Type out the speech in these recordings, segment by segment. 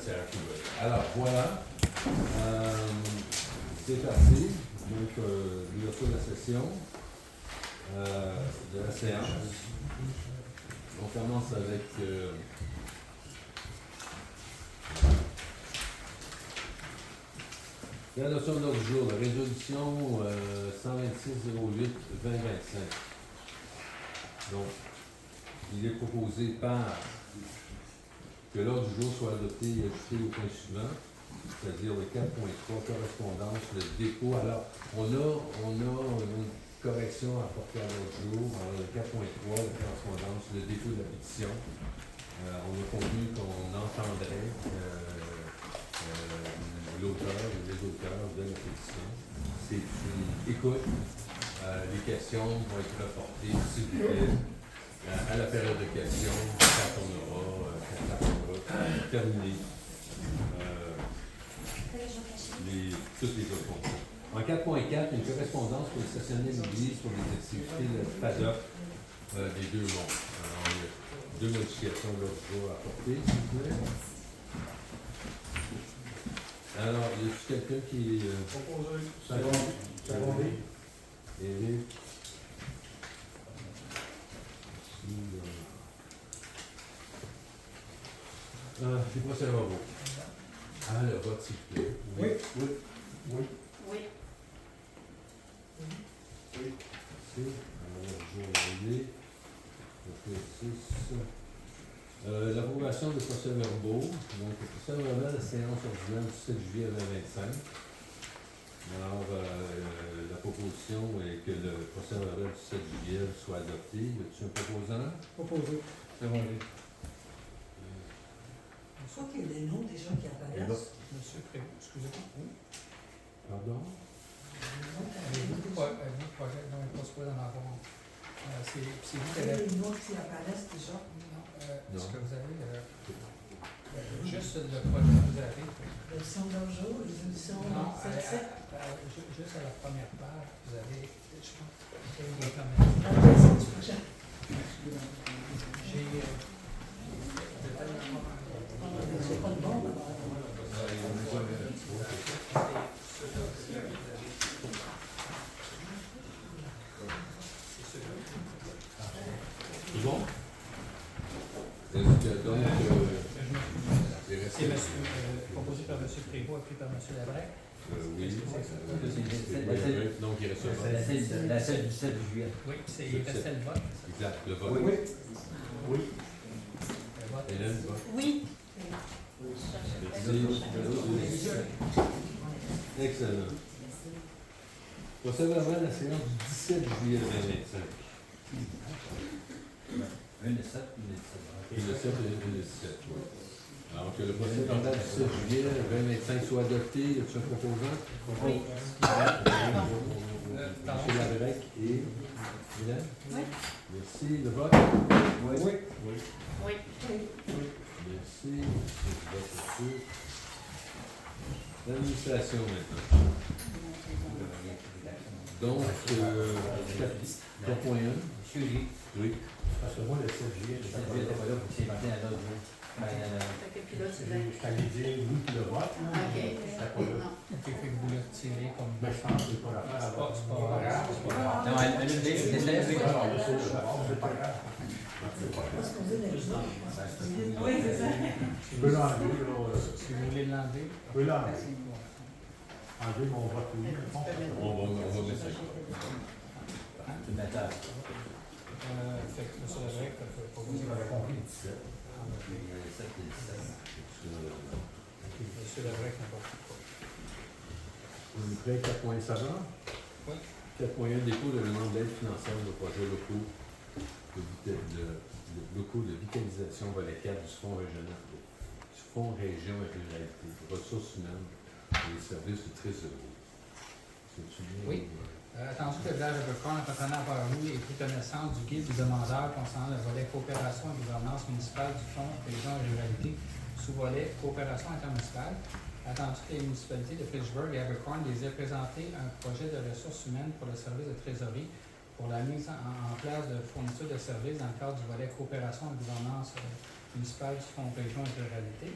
bénéficiaires qui veulent. Alors, voilà. C'est parti. Donc, l'ouverture de la session, de la séance. On commence avec la notion de l'ordre du jour, la résolution 126-08-2025. Donc, il est proposé par que l'ordre du jour soit adopté et ajouté au point suivant, c'est-à-dire le 4.3, correspondance, le dépôt. Alors, on a une correction à apporter à l'ordre du jour. Alors, le 4.3, la correspondance, le dépôt de la pétition. On a convenu qu'on entendrait l'auteur et les auteurs de la pétition. C'est une écoute. Les questions vont être reportées, s'il vous plaît, à la période de questions, quand on aura terminé toutes les autres fonctions. En 4.4, une correspondance pour le stationnement d'église pour les activités de FADOC des deux mondes. Alors, il y a deux modifications de l'ordre du jour à apporter, s'il vous plaît. Alors, y a-t-il quelqu'un qui proposé? Secondé. Éric. Les procès-verbaux. Ah, le vote, s'il vous plaît. Oui. Oui. Oui. Oui. Oui. Merci. Alors, je vais envoyer. L'approbation des procès-verbaux. Donc, le procès-verbal de la séance ordinaire du 7 juillet 2025. Alors, la proposition est que le procès-verbal du 7 juillet soit adopté. Y a-t-il un proposant? Proposé. Secondé. Je crois qu'il y a des noms déjà qui apparaissent. Monsieur Prévost, excusez-moi. Pardon? Avez-vous le projet? Non, il ne pas supposé d'en avoir. C'est vous qui Il y a avez. des noms qui apparaissent déjà. Non, Non. est-ce que vous avez juste le projet que vous avez? Version d'un jour, résolution Non, 7-7. juste à la première page, vous avez. Je pense que c'est une La version du projet. J'ai. C'est pas le bon. C'est bon? Est-ce que donc, C'est proposé par M. Prévost, appuyé par M. Labrec. oui. Donc, il reste le vote. La celle du 7 juillet. Oui, il restait le vote. Exact, le vote. Oui. Oui. Le vote. Hélène, vote. Oui. Merci. Excellent. Procès-verbal de la séance du 17 juillet 2025. Un de 7, une de 17. Et le 7 et le 17, oui. Alors que le procès-verbal du 7 juillet 2025 soit adopté, y a-t-il un proposant? Oui. Monsieur Labrec et Hélène? Oui. Merci. Le vote? Oui. Oui. Oui. Merci. L'administration maintenant. Donc, 3.1. Monsieur Lee, Oui. Parce que moi, le 7 juillet, le 7 juillet n'était pas là pour s'y matin à l'autre jour. Fait que puis là, tu l'as. je t'allais dire oui pour le vote. OK. C'était pas là. Non. Fait que vous le retirez comme. Ben, je pense que c'est pas la C'est C'est pas grave. C'est pas grave. Non, elle a dit, c'était levé. C'est pas grave. Parce qu'on dit les gens. Oui, c'est ça. Si vous voulez l'enlever. Je peux l'enlever. Enlever mon vote oui. On va mettre ça. Tu mets ta. Fait que M. Labrec, pour vous, Vous m'avez compris, 17. Le 7 et le 17. M. Labrec n'a pas pu. On est prêt, 4.1, ça va? Oui. 4.1, dépôt de demande d'aide financière de projets locaux de vitalisation volet 4 du Fonds régional, du Fonds Région et Ruralité, ressources humaines et les services de trésorerie. Oui. Attendu que le village de Becorn, en partenariat par vous, ait pris connaissance du guide du demandeur concernant le volet coopération et gouvernance municipale du Fonds Région et Ruralité, sous-volet coopération intermunicipale. Attendu que les municipalités de Fitchburg et Abercorn les aient présenté un projet de ressources humaines pour le service de trésorerie pour la mise en place de fourniture de services dans le cadre du volet coopération et gouvernance municipale du Fonds Région et Ruralité.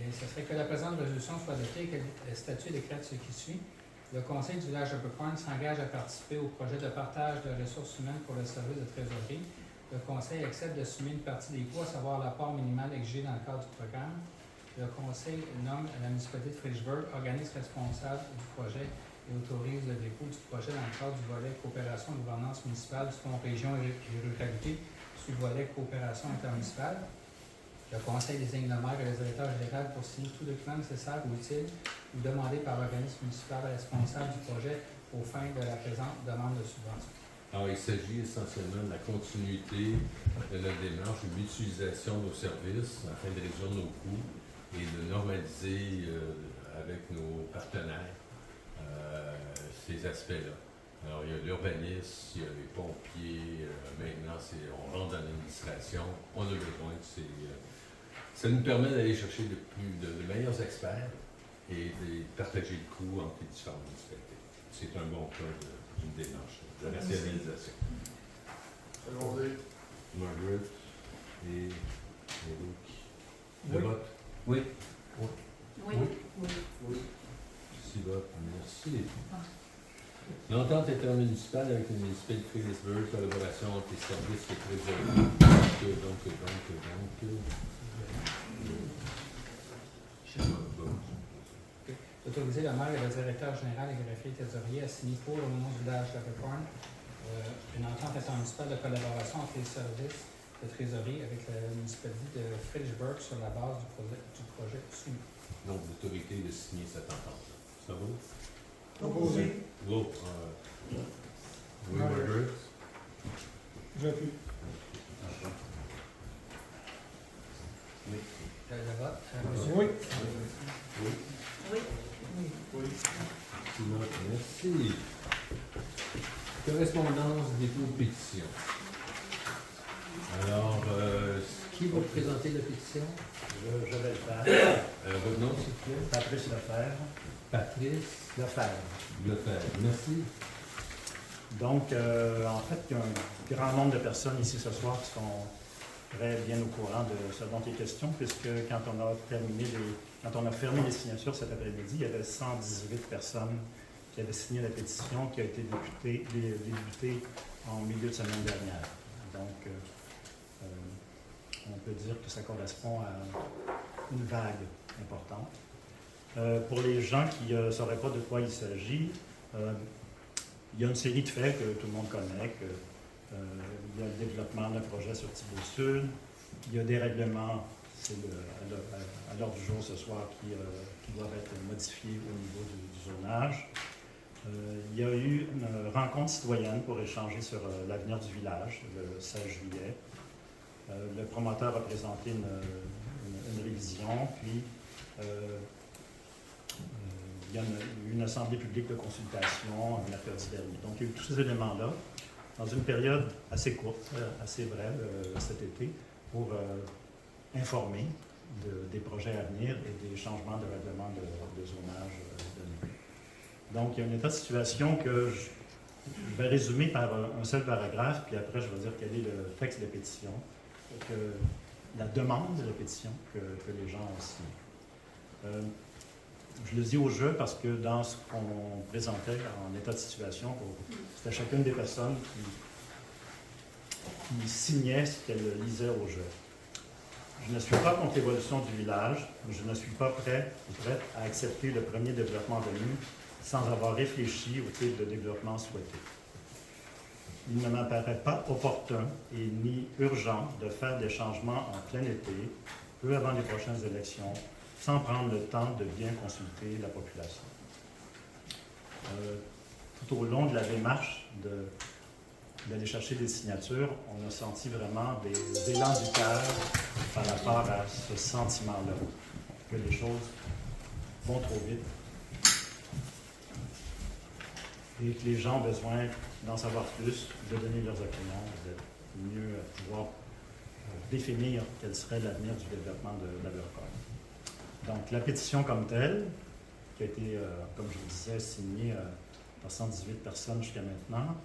Et ce serait que la présente résolution soit adoptée et que le statut décrète ce qui suit. Le conseil du village d'Abercorn s'engage à participer au projet de partage de ressources humaines pour le service de trésorerie. Le conseil accepte d'assumer une partie des coûts, à savoir l'apport minimal exigé dans le cadre du programme. Le conseil nomme la municipalité de Fredericksburg organisme responsable du projet et autorise le dépôt du projet dans le cadre du volet coopération et gouvernance municipale du fonds région et ruralité sur le volet coopération intermunicipale. Le conseil désigne le maire et le directeur général pour signer tout document nécessaire ou utile ou demandé par l'organisme municipal responsable du projet aux fins de la présente demande de subvention. Alors, il s'agit essentiellement de la continuité de notre démarche, de l'utilisation de nos services afin de réduire nos coûts et de normaliser avec nos partenaires ces aspects-là. Alors, il y a l'urbanisme, il y a les pompiers, maintenant, on rentre dans l'administration, on a besoin de ces... ça nous permet d'aller chercher de meilleurs experts et de partager le coût entre les différentes municipalités. C'est un bon cas d'une démarche de rationalisation. Margaret et Luc. Le vote? Oui. Oui. Six votes, merci. L'entente intermunicipale avec le municipalité de Fredericksburg, collaboration entre les services et trésorerie. Autoriser le maire et le directeur général et greffier trésorier à signer pour le nom du village d'Abercorn une entente intermunicipale de collaboration entre les services de trésorerie avec la municipalité de Fredericksburg sur la base du projet soumis. Donc, l'autorité de signer cette entente. Ça va? Proposé. L'autre. Oui, Margaret? J'appuie. Le vote. Monsieur. Oui. Oui. Oui. Oui. Six votes, merci. Correspondance des taux de pétition. Alors, qui va présenter la pétition? Je vais le faire. Votre nom, s'il vous plaît? Patrice Lefebvre. Patrice Lefebvre. Merci. Donc, en fait, il y a un grand nombre de personnes ici ce soir qui sont très bien au courant de ce dont il est question, puisque quand on a fermé les signatures cet après-midi, il y avait 118 personnes qui avaient signé la pétition qui a été débutée en milieu de semaine dernière. Donc, on peut dire que ça correspond à une vague importante. Pour les gens qui ne sauraient pas de quoi il s'agit, il y a une série de faits que tout le monde connaît. Il y a le développement d'un projet sur Thibault-Sud, il y a des règlements, c'est à l'ordre du jour ce soir, qui doivent être modifiés au niveau du zonage. Il y a eu une rencontre citoyenne pour échanger sur l'avenir du village le 16 juillet. Le promoteur a présenté une révision, puis il y a eu une assemblée publique de consultation mercredi dernier. Donc, il y a eu tous ces éléments-là dans une période assez courte, assez brève cet été, pour informer des projets à venir et des changements de règlement de zonage donné. Donc, il y a un état de situation que je vais résumer par un seul paragraphe, puis après, je vais dire quel est le texte de pétition, la demande de la pétition que les gens ont signé. Je le dis au jeu parce que dans ce qu'on présentait en état de situation, c'était chacune des personnes qui signait ce qu'elle lisait au jeu. Je ne suis pas contre l'évolution du village, je ne suis pas prêt ou prête à accepter le premier développement venu sans avoir réfléchi au type de développement souhaité. Il ne m'apparaît pas opportun et ni urgent de faire des changements en plein été, peu avant les prochaines élections, sans prendre le temps de bien consulter la population. Tout au long de la démarche d'aller chercher des signatures, on a senti vraiment des élans du cœur par rapport à ce sentiment-là, que les choses vont trop vite et que les gens ont besoin d'en savoir plus, de donner leurs opinions, de mieux pouvoir définir quel serait l'avenir du développement de l'Abercorn. Donc, la pétition comme telle, qui a été, comme je vous disais, signée par 118 personnes jusqu'à maintenant,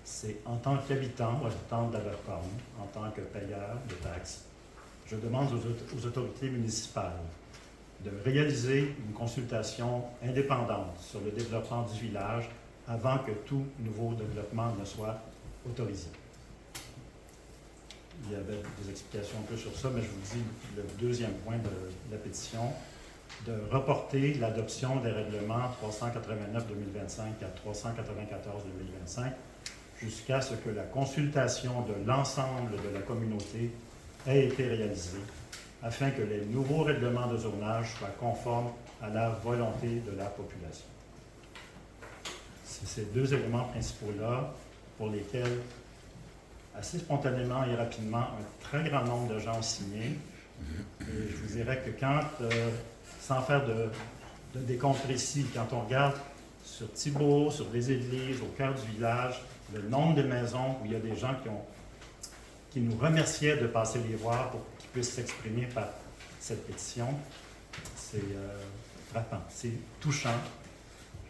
c'est en tant qu'habitant ou habitante d'Abercorn, en tant que payeur de taxes, je demande aux autorités municipales de réaliser une consultation indépendante sur le développement du village avant que tout nouveau développement ne soit autorisé. Il y avait des explications un peu sur ça, mais je vous dis le deuxième point de la pétition, de reporter l'adoption des règlements 389-2025 à 394-2025 jusqu'à ce que la consultation de l'ensemble de la communauté ait été réalisée, afin que les nouveaux règlements de zonage soient conformes à la volonté de la population. C'est ces deux éléments principaux-là pour lesquels, assez spontanément et rapidement, un très grand nombre de gens ont signé. Et je vous dirais que quand, sans faire de décompte précis, quand on regarde sur Thibault, sur les églises, au cœur du village, le nombre de maisons où il y a des gens qui nous remerciaient de passer les voir pour qu'ils puissent s'exprimer par cette pétition, c'est frappant, c'est touchant,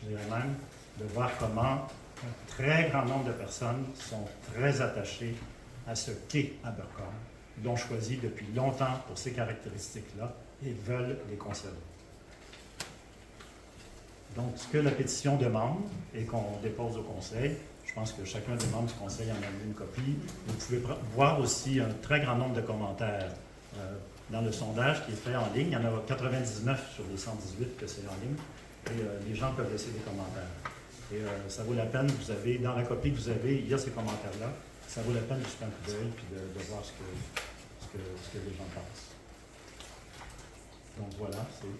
je dirais même, de voir comment un très grand nombre de personnes sont très attachées à ce qu'est Abercorn, l'ont choisi depuis longtemps pour ces caractéristiques-là et veulent les conserver. Donc, ce que la pétition demande et qu'on dépose au Conseil, je pense que chacun des membres du Conseil en a une copie. Vous pouvez voir aussi un très grand nombre de commentaires dans le sondage qui est fait en ligne. Il y en a 99 sur les 118 que c'est en ligne. Et les gens peuvent laisser des commentaires. Et ça vaut la peine, vous avez, dans la copie que vous avez, il y a ces commentaires-là. Ça vaut la peine de jeter un coup d'œil et de voir ce que les gens pensent. Donc voilà, c'est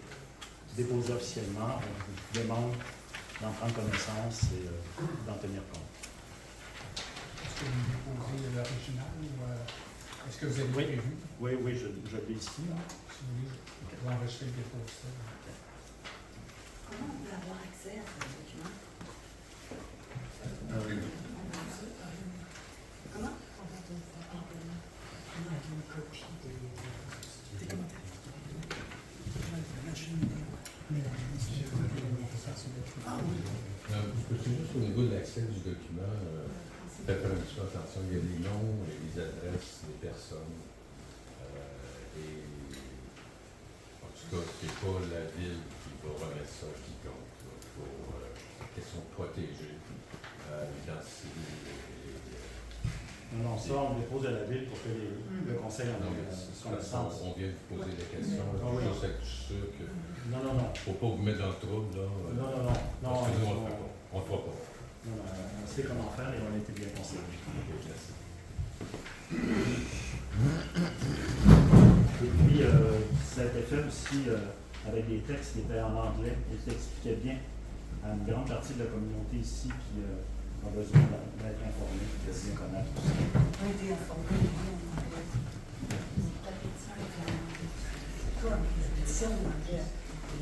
déposé officiellement. On vous demande d'en prendre connaissance et d'en tenir compte. Est-ce que vous déposez l'original ou est-ce que vous avez prévu? Oui, je l'ai ici. Là. Si vous voulez, vous enregistrez le dépôt de ça. Comment on peut avoir accès à ce document? Comment? Une copie des commentaires. C'est juste au niveau de l'accès du document, faites un petit peu attention, il y a les noms et les adresses des personnes. Et en tout cas, c'est pas la ville qui va remettre ça à quiconque. Pour question de protéger l'identité. Non, ça, on dépose à la ville pour que le conseil en ait connaissance. On vient de vous poser la question. Oui. Je suis sûr que. Non. Faut pas vous mettre dans le trouble, là. Non. Parce que nous, on le fera pas. Non, on sait comment faire et on a été bien conseillé. Ok, merci. Et puis, ça a été fait aussi avec des textes qui étaient en anglais et qui expliquaient bien à une grande partie de la communauté ici qui a besoin d'être informée et de bien connaître. On a été informés, La pétition est en toi, la pétition en anglais,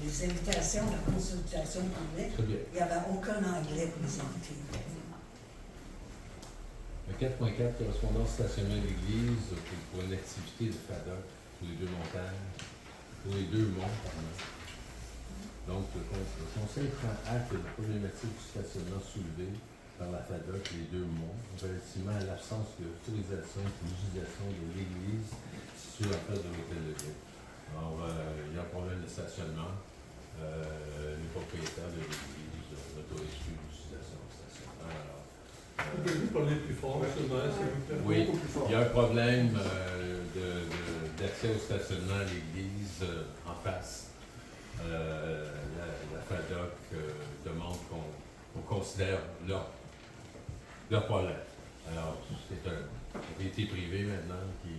les invitations, la consultation en anglais, Très bien. il n'y avait aucun anglais présenté. Le 4.4, correspondance stationnement de l'église pour une activité de FADOC pour les deux montagnes, pour les deux monts, pardon. Donc, le Conseil prend acte de la problématique du stationnement soulevée par la FADOC et les deux monts, relativement à l'absence d'autorisation et d'utilisation de l'église située en face de l'hôtel de ville. Alors, il y a un problème de stationnement. Les propriétaires de l'église n'autorisent plus l'utilisation de stationnement. Alors, Pouvez-vous parler plus fort, s'il vous plaît? oui, Beaucoup plus fort. il y a un problème d'accès au stationnement à l'église en face. La FADOC demande qu'on considère leur problème. Alors, c'est un propriété privée maintenant qui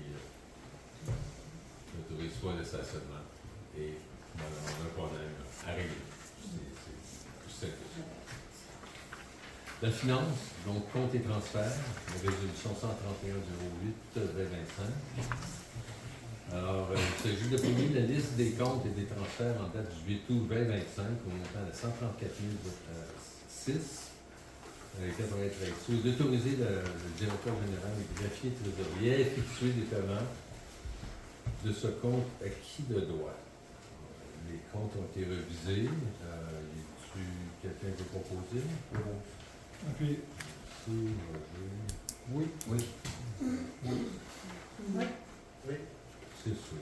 n'autorise pas le stationnement. Et on a un problème à régler. C'est tout ça. La finance, donc compte et transfert, résolution 131-08-2025. Alors, il s'agit de publier la liste des comptes et des transferts en date du 8 août 2025 au montant de 134 006 93 sous, d'autoriser le directeur général et le greffier trésorier à effectuer des paiements de ce compte acquis de droit. Les comptes ont été revisés. Y a-t-il quelqu'un qui veut proposer? Puis, Oui. Oui. C'est sûr.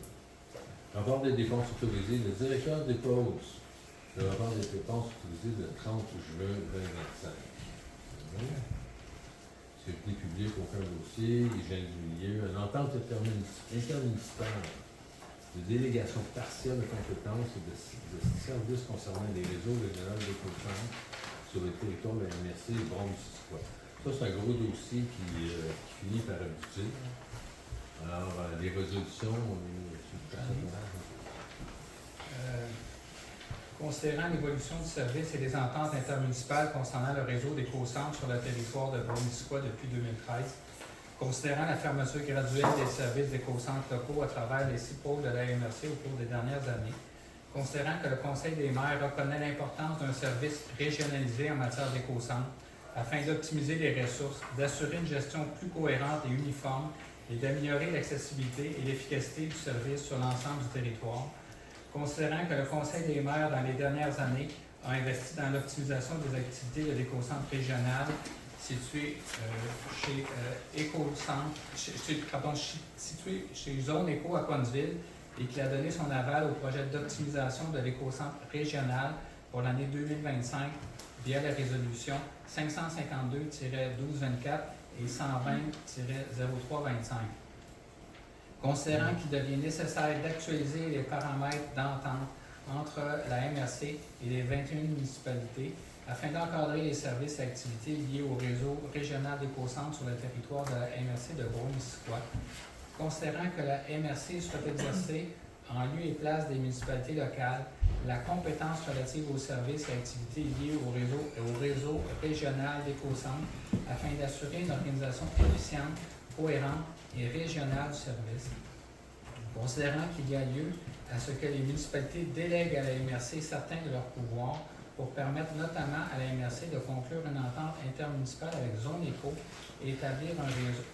Rapport des dépenses autorisées, le directeur dépose le rapport des dépenses autorisées le 30 juin 2025. C'est publié pour aucun dossier, hygiène du milieu, une entente intermunicipale de délégation partielle de compétences et de services concernant les réseaux régionaux d'éco-centres sur le territoire de la MRC et Bron-Missisquoi. Ça, c'est un gros dossier qui finit par aboutir. Alors, les résolutions, on est sur le personnage. Considérant l'évolution du service et des ententes intermunicipales concernant le réseau d'éco-centres sur le territoire de Bron-Missisquoi depuis 2013, considérant la fermeture graduelle des services d'éco-centres locaux à travers les 6 pôles de la MRC au cours des dernières années, considérant que le Conseil des maires reconnaît l'importance d'un service régionalisé en matière d'éco-centres afin d'optimiser les ressources, d'assurer une gestion plus cohérente et uniforme et d'améliorer l'accessibilité et l'efficacité du service sur l'ensemble du territoire, considérant que le Conseil des maires, dans les dernières années, a investi dans l'optimisation des activités de l'éco-centre régional situé chez situé chez Zone Éco à Coinsville et qui a donné son aval au projet d'optimisation de l'éco-centre régional pour l'année 2025 via la résolution 552-1224 et 120-0325. Considérant qu'il devient nécessaire d'actualiser les paramètres d'entente entre la MRC et les 21 municipalités afin d'encadrer les services et activités liés au réseau régional d'éco-centres sur le territoire de la MRC de Bron-Missisquoi. Considérant que la MRC souhaite exercer, en lieu et place des municipalités locales, la compétence relative aux services et activités liés au réseau régional d'éco-centres afin d'assurer une organisation efficiente, cohérente et régionale du service. Considérant qu'il y a lieu à ce que les municipalités délèguent à la MRC certains de leurs pouvoirs pour permettre notamment à la MRC de conclure une entente intermunicipale avec Zone Éco et établir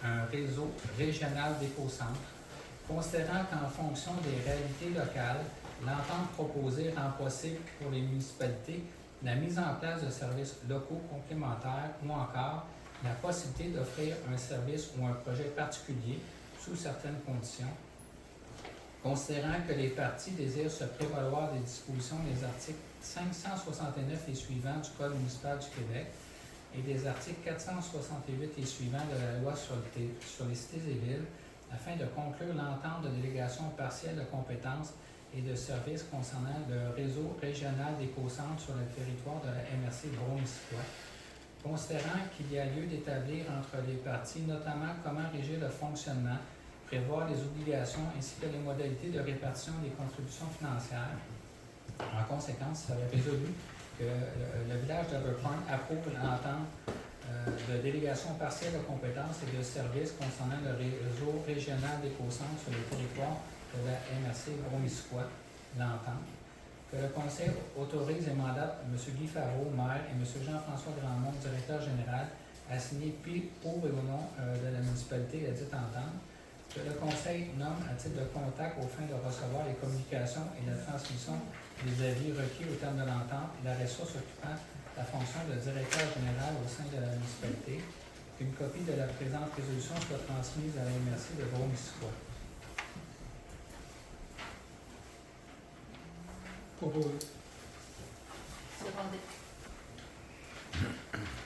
un réseau régional d'éco-centres. Considérant qu'en fonction des réalités locales, l'entente proposée rend possible pour les municipalités la mise en place de services locaux complémentaires ou encore la possibilité d'offrir un service ou un projet particulier sous certaines conditions. Considérant que les parties désirent se prévaloir des dispositions des articles 569 et suivants du Code municipal du Québec et des articles 468 et suivants de la loi sur les cités et villes afin de conclure l'entente de délégation partielle de compétences et de services concernant le réseau régional d'éco-centres sur le territoire de la MRC Bron-Missisquoi. Considérant qu'il y a lieu d'établir entre les parties notamment comment régir le fonctionnement, prévoir les obligations ainsi que les modalités de répartition des contributions financières. En conséquence, ça avait résolu que le village d'Abercorn approuve l'entente de délégation partielle de compétences et de services concernant le réseau régional d'éco-centres sur le territoire de la MRC Bron-Missisquoi, l'entente. Que le Conseil autorise et mandate M. Guy Favreau, maire, et M. Jean-François Grandmont, directeur général, à signer pour et au nom de la municipalité la dite entente. Que le Conseil nomme à titre de contact aux fins de recevoir les communications et la transmission des avis requis au terme de l'entente et la ressource occupant la fonction de directeur général au sein de la municipalité. Qu'une copie de la présente résolution soit transmise à la MRC de Bron-Missisquoi. Proposé. Secondé.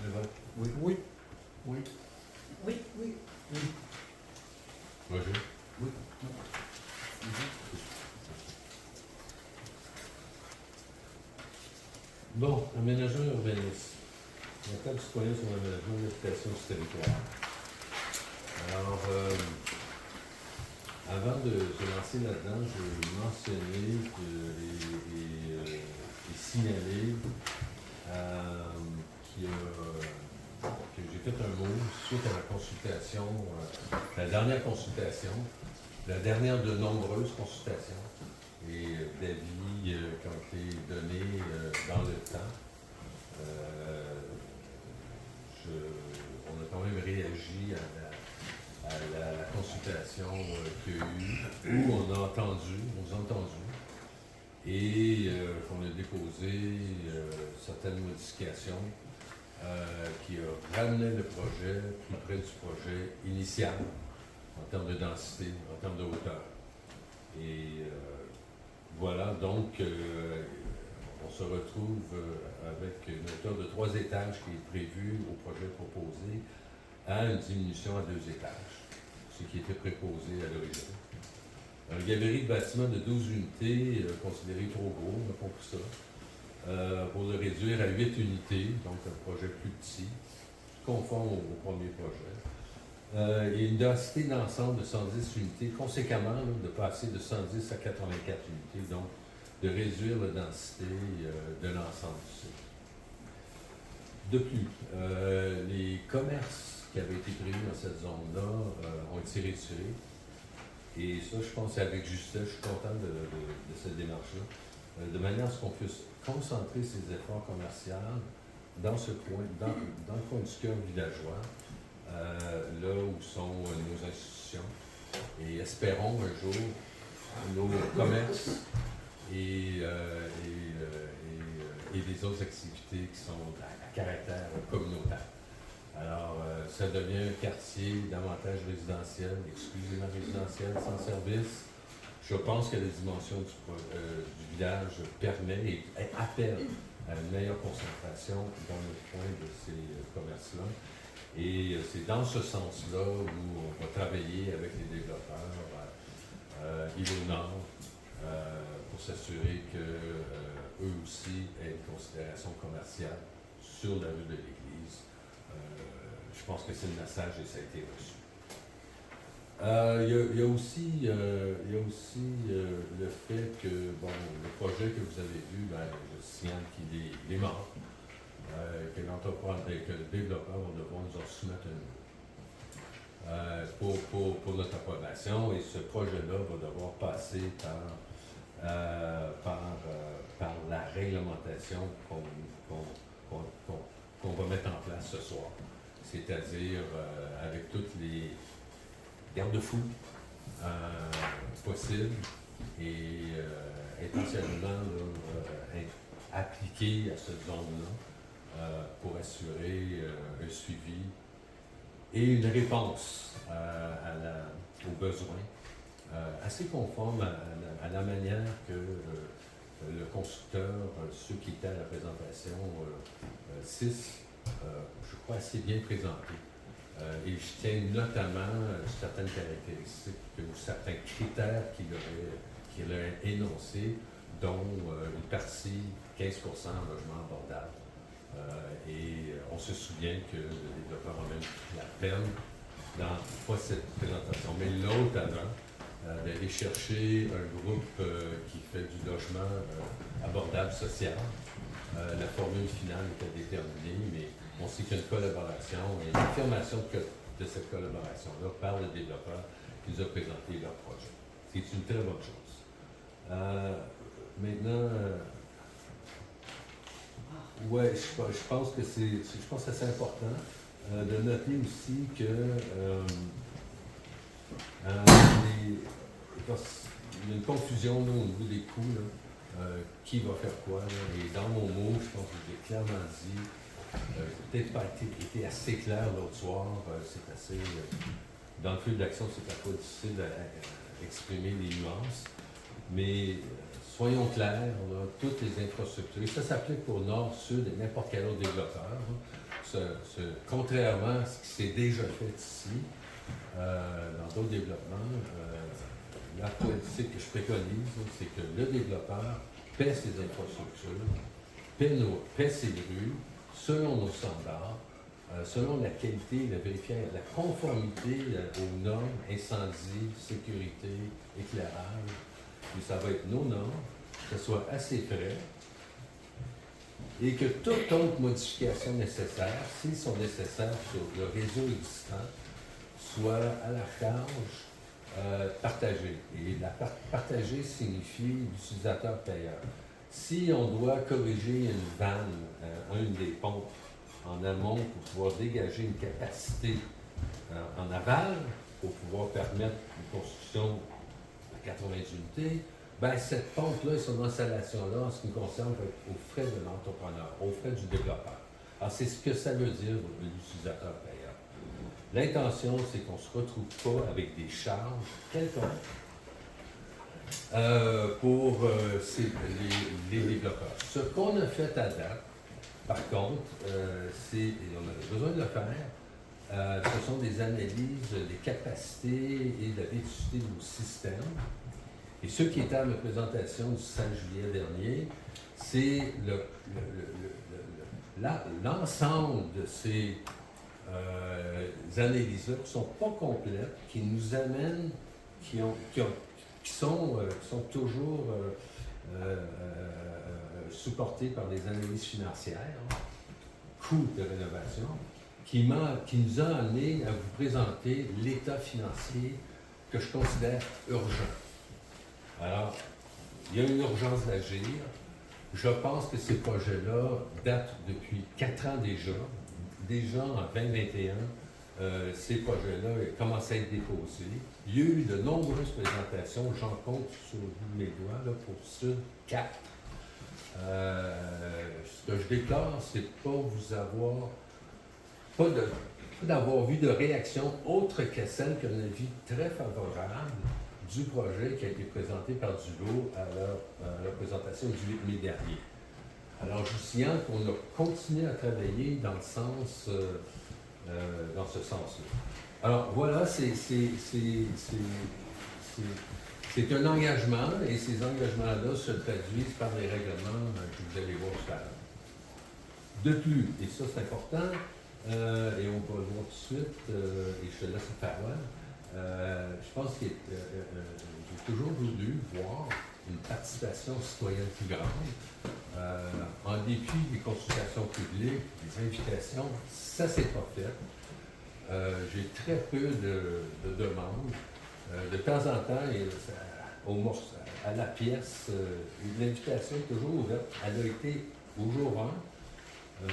Le vote. Oui. Oui. Oui, oui. Roger. Oui. Bon, aménagement urbanisme. La table citoyenne sur l'aménagement de l'habitation du territoire. Alors, avant de se lancer là-dedans, je vais mentionner et signaler que j'ai fait un mot suite à la consultation, la dernière consultation, la dernière de nombreuses consultations et d'avis qui ont été donnés dans le temps. On a quand même réagi à la consultation qu'il y a eu, où on a entendu, et qu'on a déposé certaines modifications qui ramenaient le projet plus près du projet initial en termes de densité, en termes de hauteur. Et Voilà, donc on se retrouve avec une hauteur de 3 étages qui est prévue au projet proposé à une diminution à 2 étages, ce qui était préposé à l'origine. Un gabarit de bâtiment de 12 unités, considéré trop gros, on n'a pas pris ça, pour le réduire à 8 unités, donc un projet plus petit, conforme au premier projet. Et une densité d'ensemble de 110 unités, conséquemment, là, de passer de 110 à 84 unités, donc de réduire la densité de l'ensemble du site. De plus, les commerces qui avaient été prévus dans cette zone-là ont été retirés. Et ça, je pense, avec justesse, je suis content de cette démarche-là, de manière à ce qu'on puisse concentrer ses efforts commerciaux dans ce coin, dans le coin du cœur villageois, là où sont nos institutions. Et espérons un jour nos commerces et les autres activités qui sont à caractère communautaire. Alors, ça devient un quartier davantage résidentiel, exclusivement résidentiel, sans service. Je pense que la dimension du village permet et appelle à une meilleure concentration dans le coin de ces commerces-là. Et c'est dans ce sens-là où on va travailler avec les développeurs Île au Nord pour s'assurer qu'eux aussi aient une considération commerciale sur la rue de l'Église. Je pense que c'est le message et ça a été reçu. Il y a aussi le fait que, bon, le projet que vous avez vu, ben, je signale qu'il est mort, que le développeur va devoir nous en soumettre un nouveau pour notre approbation, et ce projet-là va devoir passer par la réglementation qu'on va mettre en place ce soir. C'est-à-dire avec toutes les garde-fous possibles et essentiellement appliqués à cette zone-là pour assurer un suivi et une réponse aux besoins assez conforme à la manière que le constructeur, ceux qui étaient à la présentation 6, je crois, assez bien présenté. Et je tiens notamment certaines caractéristiques ou certains critères qu'il a énoncés, dont une partie, 15% en logement abordable. Et on se souvient que le développeur a même pris la peine, pas cette présentation, mais l'autre avant, d'aller chercher un groupe qui fait du logement abordable social. La formule finale était déterminée, mais on sait qu'il y a une collaboration et une affirmation de cette collaboration-là par le développeur qui nous a présenté leur projet. C'est une très bonne chose. Maintenant, ouais, je pense que c'est assez important de noter aussi que il y a une confusion là, au niveau des coûts. Là. Qui va faire quoi? Là. Et dans mon mot, je pense que j'ai clairement dit, peut-être pas été assez clair l'autre soir, c'est assez. Dans le feu d'action, c'est parfois difficile d'exprimer les nuances, mais soyons clairs, là, toutes les infrastructures, et ça s'applique pour Nord, Sud et n'importe quel autre développeur. Contrairement à ce qui s'est déjà fait ici, dans d'autres développements, la politique que je préconise, c'est que le développeur paie ses infrastructures, paie ses rues, selon nos standards, selon la qualité, la conformité aux normes, incendie, sécurité, éclairage. Et ça va être nos normes, que ce soit assez frais, et que toute autre modification nécessaire, s'ils sont nécessaires sur le réseau existant, soit à la charge partagée. Et la partagée signifie l'utilisateur-payeur. Si on doit corriger une vanne, une des pompes en amont pour pouvoir dégager une capacité en aval, pour pouvoir permettre une construction de 80 unités, ben cette pompe-là et son installation-là, en ce qui me concerne, va être aux frais de l'entrepreneur, aux frais du développeur. Alors, c'est ce que ça veut dire l'utilisateur-payeur. L'intention, c'est qu'on ne se retrouve pas avec des charges quelconques pour les développeurs. Ce qu'on a fait à date, par contre, et on avait besoin de le faire, ce sont des analyses des capacités et de la vétusté de nos systèmes. Et ce qui était à ma présentation du 16 juillet dernier, c'est l'ensemble de ces analyses-là qui ne sont pas complètes, qui nous amènent, qui sont toujours supportées par des analyses financières, coûts de rénovation, qui nous a amené à vous présenter l'état financier que je considère urgent. Alors, il y a une urgence d'agir. Je pense que ces projets-là datent depuis 4 ans déjà. Déjà en 2021, ces projets-là commencent à être déposés. Il y a eu de nombreuses présentations, j'en compte sur le bout de mes doigts, là, pour Sud 4. Ce que je déclare, c'est pas d'avoir vu de réaction autre que celle qu'un avis très favorable du projet qui a été présenté par Dulo à la présentation du 8 mai dernier. Alors, je vous signale qu'on a continué à travailler dans ce sens-là. Alors, voilà, c'est un engagement, et ces engagements-là se traduisent par les règlements que vous allez voir tout à l'heure. De plus, et ça c'est important, et on va le voir tout de suite, et je te laisse la parole, je pense que j'ai toujours voulu voir une participation citoyenne plus grande. En dépit des consultations publiques, des invitations, ça ne s'est pas fait. J'ai très peu de demandes. De temps en temps, à la pièce, l'invitation est toujours ouverte. Elle a été au jour 1.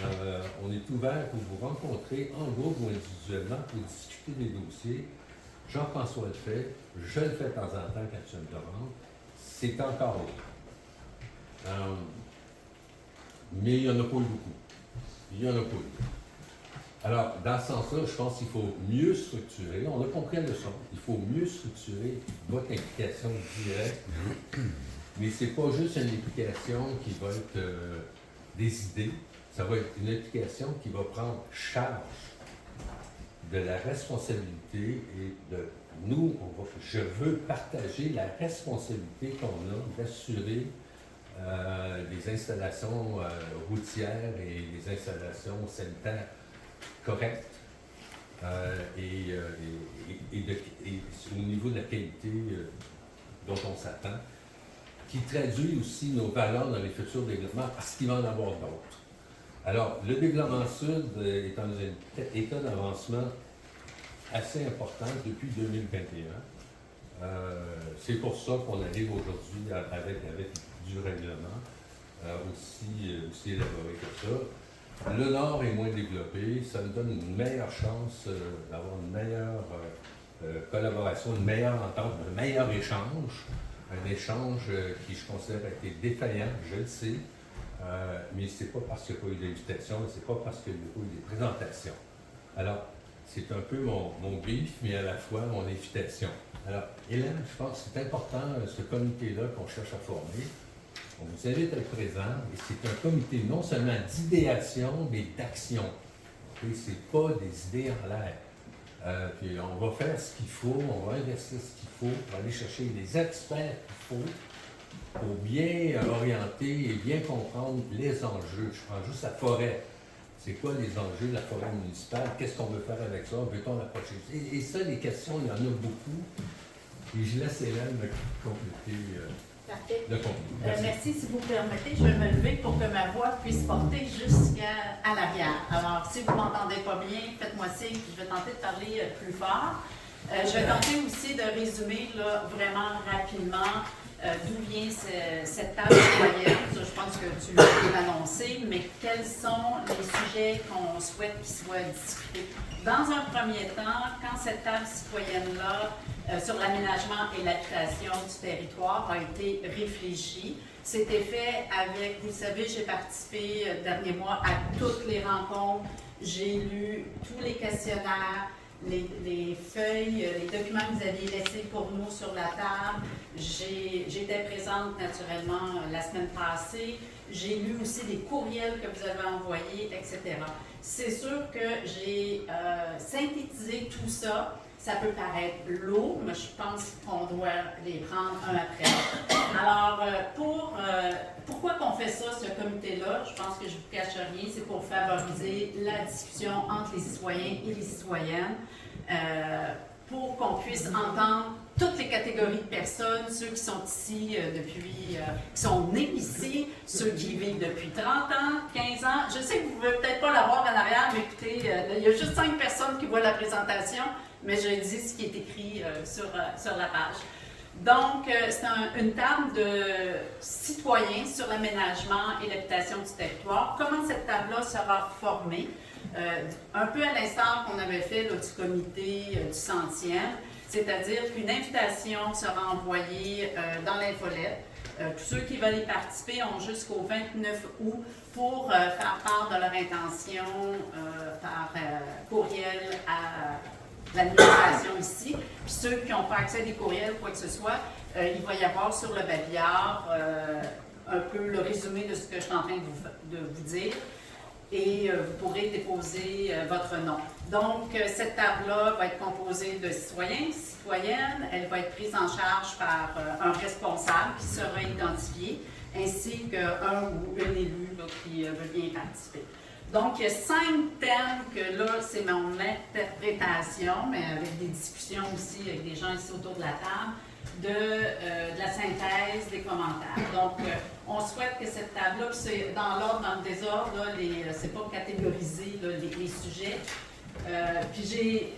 On est ouvert pour vous rencontrer en groupe ou individuellement pour discuter des dossiers. Jean-François le fait, je le fais de temps en temps quand tu me demandes. C'est encore là. Mais il n'y en a pas eu beaucoup. Il n'y en a pas eu. Alors, dans ce sens-là, je pense qu'il faut mieux structurer. On a compris la leçon. Il faut mieux structurer votre implication directe. Mais ce n'est pas juste une implication qui va être des idées. Ça va être une implication qui va prendre charge de la responsabilité et de nous, je veux partager la responsabilité qu'on a d'assurer les installations routières et les installations sanitaires correctes et au niveau de la qualité dont on s'attend, qui traduit aussi nos valeurs dans les futurs développements parce qu'il va en avoir d'autres. Alors, le développement sud est dans un état d'avancement assez important depuis 2021. C'est pour ça qu'on arrive aujourd'hui avec du règlement aussi élaboré que ça. Le Nord est moins développé, ça nous donne une meilleure chance d'avoir une meilleure collaboration, une meilleure entente, un meilleur échange. Un échange qui, je considère, a été défaillant, je le sais, mais ce n'est pas parce qu'il n'y a pas eu d'invitation, ce n'est pas parce qu'il n'y a pas eu des présentations. Alors, c'est un peu mon brief, mais à la fois mon invitation. Alors, Hélène, je pense que c'est important, ce comité-là qu'on cherche à former. On vous invite à être présent, et c'est un comité non seulement d'idéation, mais d'action. Et ce n'est pas des idées en l'air. Puis on va faire ce qu'il faut, on va investir ce qu'il faut, on va aller chercher les experts qu'il faut pour bien orienter et bien comprendre les enjeux. Je prends juste la forêt. C'est quoi les enjeux de la forêt municipale? Qu'est-ce qu'on veut faire avec ça? Veut-on l'approcher? Et ça, les questions, il y en a beaucoup. Et je laisse Hélène compléter Parfait. le contenu. Merci, si vous permettez. Je vais me lever pour que ma voix puisse porter jusqu'à l'arrière. Alors, si vous ne m'entendez pas bien, faites-moi signe, puis je vais tenter de parler plus fort. Je vais tenter aussi de résumer là, vraiment rapidement d'où vient cette table citoyenne. Ça, je pense que tu l'as annoncé, mais quels sont les sujets qu'on souhaite qu'ils soient discutés. Dans un premier temps, quand cette table citoyenne-là sur l'aménagement et l'habitation du territoire a été réfléchie, c'était fait avec, vous le savez, j'ai participé dernier mois à toutes les rencontres, j'ai lu tous les questionnaires, les feuilles, les documents que vous aviez laissés pour nous sur la table. J'étais présente naturellement la semaine passée. J'ai lu aussi les courriels que vous avez envoyés, etc. C'est sûr que j'ai synthétisé tout ça. Ça peut paraître lourd, mais je pense qu'on doit les prendre un après l'autre. Alors, pourquoi qu'on fait ça, ce comité-là? Je pense que je ne vous cache rien, c'est pour favoriser la discussion entre les citoyens et les citoyennes, pour qu'on puisse entendre toutes les catégories de personnes, ceux qui sont ici qui sont nés ici, ceux qui vivent depuis 30 ans, 15 ans. Je sais que vous ne pouvez peut-être pas la voir en arrière, mais écoutez, il y a juste 5 personnes qui voient la présentation, mais je dis ce qui est écrit sur la page. Donc, c'est une table de citoyens sur l'aménagement et l'habitation du territoire. Comment cette table-là sera formée? Un peu à l'instar qu'on avait fait là, du comité du 100e, c'est-à-dire qu'une invitation sera envoyée dans l'infolette. Tous ceux qui veulent y participer ont jusqu'au 29 août pour faire part de leur intention par courriel à l'administration ici. Puis ceux qui n'ont pas accès à des courriels, quoi que ce soit, il va y avoir sur le babillard un peu le résumé de ce que je suis en train de vous dire. Et vous pourrez déposer votre nom. Donc, cette table-là va être composée de citoyens, citoyennes. Elle va être prise en charge par un responsable qui sera identifié, ainsi qu'un ou une élue là, qui veut bien participer. Donc, il y a 5 thèmes que là, c'est mon interprétation, mais avec des discussions aussi avec des gens ici autour de la table, de la synthèse des commentaires. Donc, on souhaite que cette table-là, puis c'est dans l'ordre, dans le désordre, c'est pas catégorisé là, les sujets. Puis j'ai,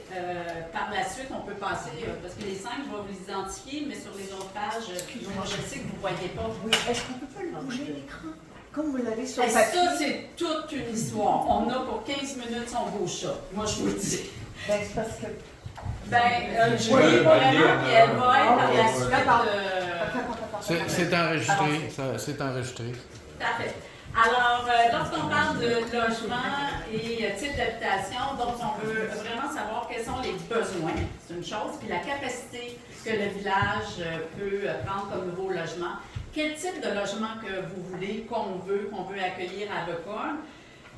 par la suite, on peut passer, parce que les 5, je vais vous les identifier, mais sur les autres pages, moi, je sais que vous ne voyez pas. Oui, est-ce qu'on peut pas le bouger l'écran? Comme vous l'avez sur Et le ça, papier. c'est toute une histoire. On a pour 15 minutes son beau chat. Moi, je vous le dis. Ben, c'est parce que... Je lis vraiment, puis elle va être par la suite. C'est enregistré, c'est enregistré. Tout à fait. Alors, lorsqu'on parle de logement et type d'habitation, donc on veut vraiment savoir quels sont les besoins, c'est une chose, puis la capacité que le village peut prendre comme nouveau logement. Quel type de logement que vous voulez, qu'on veut accueillir à Buckhorn?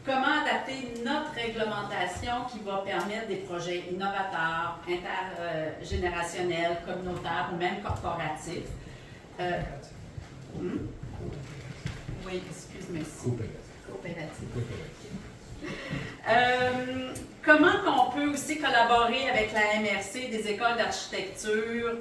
Comment adapter notre réglementation qui va permettre des projets innovateurs, intergénérationnels, communautaires ou même corporatifs? Oui, excuse-moi. Coopératif. Comment qu'on peut aussi collaborer avec la MRC, des écoles d'architecture,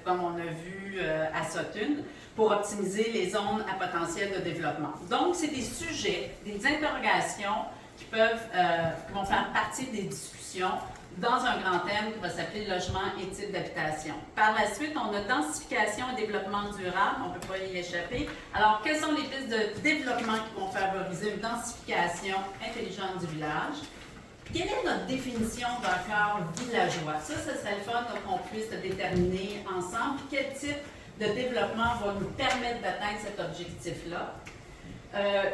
comme on a vu à Sutton, pour optimiser les zones à potentiel de développement. Donc, c'est des sujets, des interrogations qui vont faire partie des discussions dans un grand thème qui va s'appeler logement et type d'habitation. Par la suite, on a densification et développement durable, on ne peut pas y échapper. Alors, quelles sont les pistes de développement qui vont favoriser une densification intelligente du village? Quelle est notre définition d'un cadre villageois? Ça serait le fun qu'on puisse déterminer ensemble. Puis quel type de développement va nous permettre d'atteindre cet objectif-là?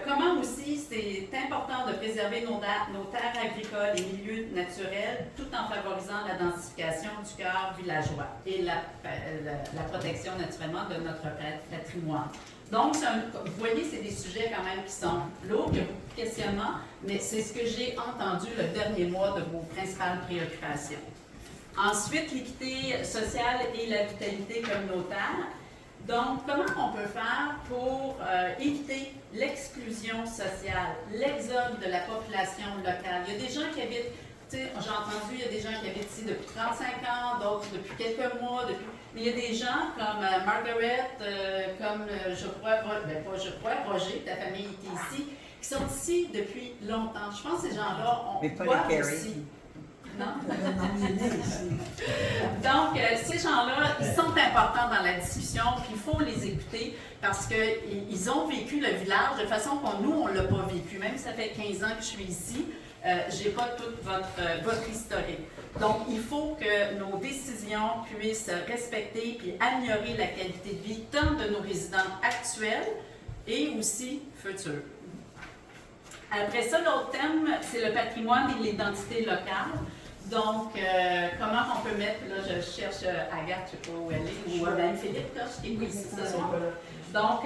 Comment aussi c'est important de préserver nos terres agricoles et milieux naturels tout en favorisant la densification du cœur villageois et la protection naturellement de notre patrimoine. Donc, vous voyez, c'est des sujets quand même qui sont lourds, il y a beaucoup de questionnements, mais c'est ce que j'ai entendu le dernier mois de vos principales préoccupations. Ensuite, l'équité sociale et la vitalité communautaire. Donc, comment on peut faire pour éviter l'exclusion sociale, l'exode de la population locale? Il y a des gens qui habitent, j'ai entendu, il y a des gens qui habitent ici depuis 35 ans, d'autres depuis quelques mois, mais il y a des gens comme Margaret, comme Roger, ta famille était ici, qui sont ici depuis longtemps. Je pense que ces gens-là, on voit aussi. Non? Donc, ces gens-là, ils sont importants dans la discussion, puis il faut les écouter parce qu'ils ont vécu le village de façon que nous, on ne l'a pas vécu. Même si ça fait 15 ans que je suis ici, je n'ai pas toute votre historique. Donc, il faut que nos décisions puissent respecter et améliorer la qualité de vie tant de nos résidents actuels et aussi futurs. Après ça, l'autre thème, c'est le patrimoine et l'identité locale. Donc, comment on peut mettre, là, je cherche Agathe, je ne sais pas où elle est, ou même Philippe, là, je suis ici ce soir. Donc,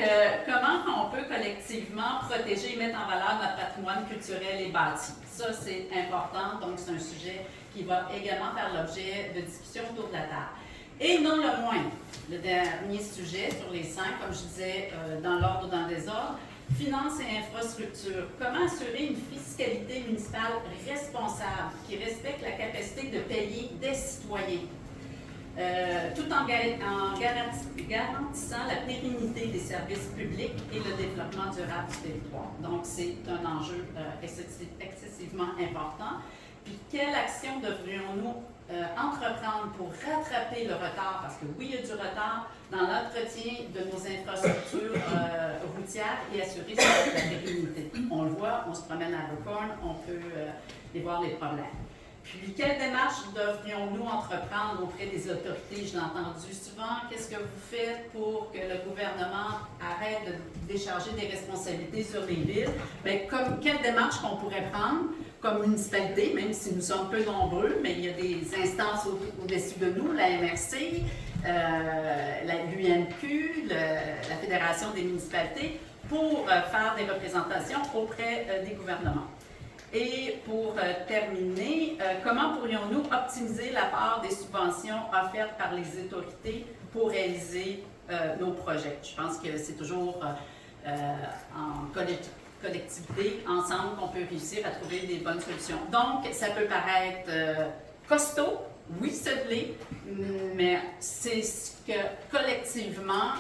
comment on peut collectivement protéger et mettre en valeur notre patrimoine culturel et bâti? Ça, c'est important, donc c'est un sujet qui va également faire l'objet de discussions autour de la table. Et non le moindre, le dernier sujet sur les 5, comme je disais, dans l'ordre ou dans le désordre, finances et infrastructures. Comment assurer une fiscalité municipale responsable qui respecte la capacité de payer des citoyens, tout en garantissant la pérennité des services publics et le développement durable du territoire. Donc, c'est un enjeu excessivement important. Puis, quelle action devrions-nous entreprendre pour rattraper le retard, parce que oui, il y a du retard dans l'entretien de nos infrastructures routières et assurer la pérennité. On le voit, on se promène à Abercorn, on peut y voir les problèmes. Puis, quelle démarche devrions-nous entreprendre auprès des autorités? Je l'ai entendu souvent. Qu'est-ce que vous faites pour que le gouvernement arrête de décharger des responsabilités sur les villes? Bien, quelle démarche qu'on pourrait prendre comme municipalité, même si nous sommes peu nombreux, mais il y a des instances au-dessus de nous, la MRC, l'UNQ, la Fédération des municipalités, pour faire des représentations auprès des gouvernements. Et pour terminer, comment pourrions-nous optimiser la part des subventions offertes par les autorités pour réaliser nos projets? Je pense que c'est toujours en collectivité, ensemble, qu'on peut réussir à trouver des bonnes solutions. Donc, ça peut paraître costaud, oui, c'est l'est, mais c'est ce que collectivement,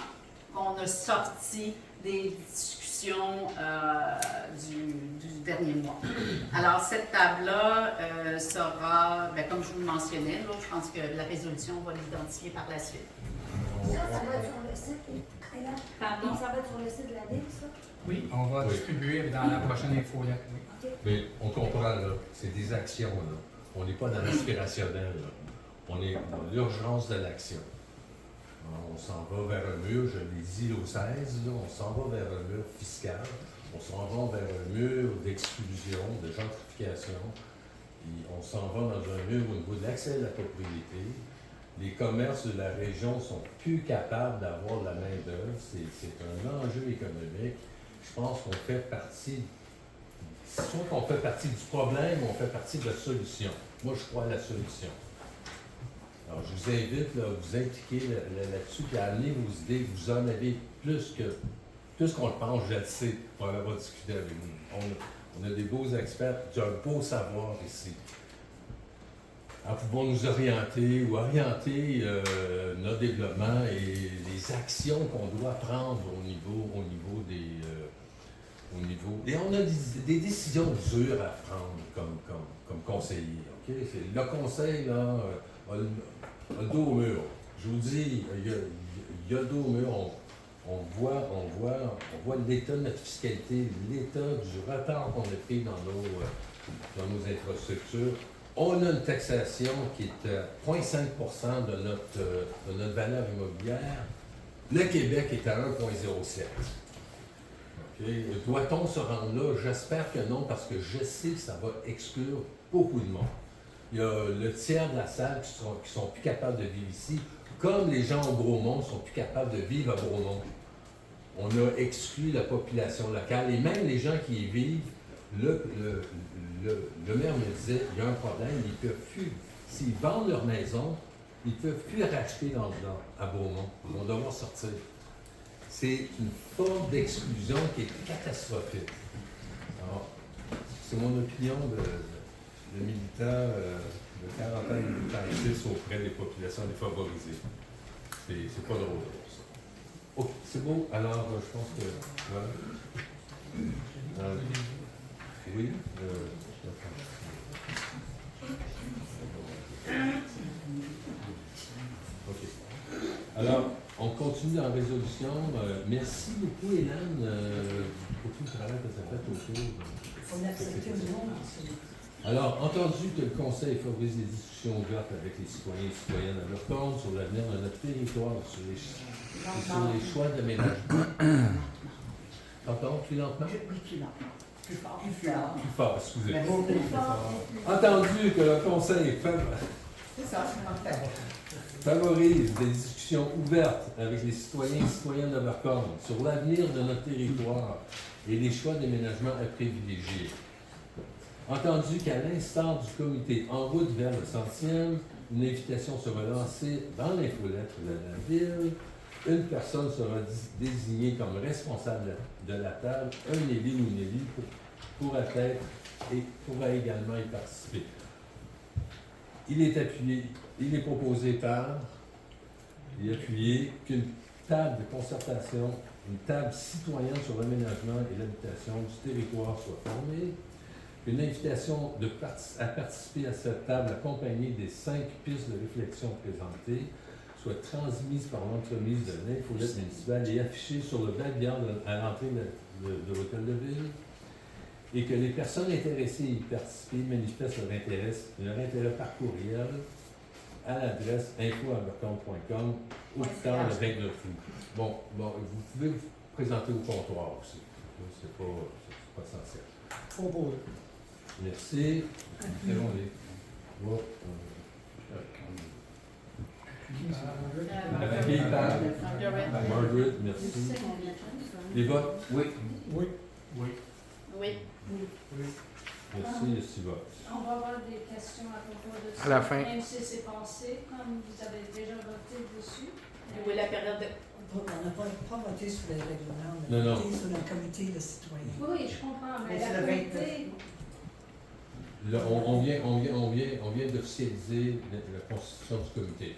on a sorti des discussions du dernier mois. Alors, cette table-là sera, bien, comme je vous le mentionnais, là, je pense que la résolution va l'identifier par la suite. Ça va être sur le site? Pardon? Ça va être sur le site de la ville, ça? Oui, on va distribuer dans la prochaine infolette. Oui. OK. Mais on comprend, là, c'est des actions, là. On n'est pas dans l'aspirationnel, là. On est dans l'urgence de l'action. On s'en va vers un mur, je l'ai dit au 16, là, on s'en va vers un mur fiscal, on s'en va vers un mur d'exclusion, de gentrification, et on s'en va dans un mur au niveau de l'accès à la propriété. Les commerces de la région sont plus capables d'avoir de la main-d'œuvre. C'est un enjeu économique. Je pense qu'on fait partie, soit qu'on fait partie du problème, ou on fait partie de la solution. Moi, je crois à la solution. Alors, je vous invite là, à vous impliquer là-dessus, puis à amener vos idées. Vous en avez plus qu'on le pense, je le sais, pour avoir discuté avec vous. On a des beaux experts, du un beau savoir ici. En pouvant nous orienter ou orienter notre développement et les actions qu'on doit prendre au niveau des... Et on a des décisions dures à prendre comme conseiller. Okay? Le conseil, là, a le dos au mur. Je vous dis, il y a le dos au mur. On voit l'état de notre fiscalité, l'état du retard qu'on a pris dans nos infrastructures. On a une taxation qui est à 0,5 de notre valeur immobilière. Le Québec est à 1,07. Okay. Doit-on se rendre là? J'espère que non, parce que je sais que ça va exclure beaucoup de monde. Il y a le tiers de la salle qui sont plus capables de vivre ici, comme les gens au Bromont ne sont plus capables de vivre à Bromont. On a exclu la population locale et même les gens qui y vivent, le maire me disait, il y a un problème, ils peuvent plus, s'ils vendent leur maison, ils ne peuvent plus racheter à Bromont. Ils vont devoir sortir. C'est une forme d'exclusion qui est catastrophique. Alors, c'est mon opinion de militant, de 40 ans de militantisme auprès des populations défavorisées. C'est pas drôle de voir ça. Oh, c'est beau. Alors, je pense que... Voilà. Oui. OK. Alors, on continue dans la résolution. Merci beaucoup, Hélène, pour tout le travail que tu as fait autour. Il faut l'accepter ou non. Alors, entendu que le Conseil favorise les discussions ouvertes avec les citoyens et citoyennes à leur compte sur l'avenir de notre territoire, sur les choix d'aménagement. Pardon, plus lentement? Oui, plus lentement. Plus fort. Plus fort, excusez. Mais bon, Plus fort. Entendu que le Conseil c'est ça, c'est parfait. favorise des discussions ouvertes avec les citoyens et citoyennes d'Abercorn sur l'avenir de notre territoire et les choix d'aménagement à privilégier. Entendu qu'à l'instar du comité En route vers le 100e, une invitation sera lancée dans l'infolettre de la ville. Une personne sera désignée comme responsable de la table. Un élu ou une élue pourra être et pourra également y participer. Il est proposé par et appuyé qu'une table de concertation, une table citoyenne sur l'aménagement et l'habitation du territoire soit formée. Une invitation à participer à cette table accompagnée des 5 pistes de réflexion présentées soit transmise par l'entremise de l'infolette municipale et affichée sur le babillard à l'entrée de l'hôtel de ville, et que les personnes intéressées à y participer manifestent leur intérêt par courriel à l'adresse info@abercorn.com au plus tard le 29 août. Bon, vous pouvez vous présenter au comptoir aussi. C'est pas essentiel. Proposé. Merci. C'est bon, les. Margaret, merci. Les votes? Oui. Oui. Merci, les 6 votes. On va avoir des questions à propos de ça. À la fin. Même si c'est passé, comme vous avez déjà voté dessus. Oui, la période de... On n'a pas voté sur les règlements, on Non, a non. voté sur le comité de citoyens. Oui, je comprends, mais Mais c'est la le comité, Là, on vient d'officialiser la constitution du comité.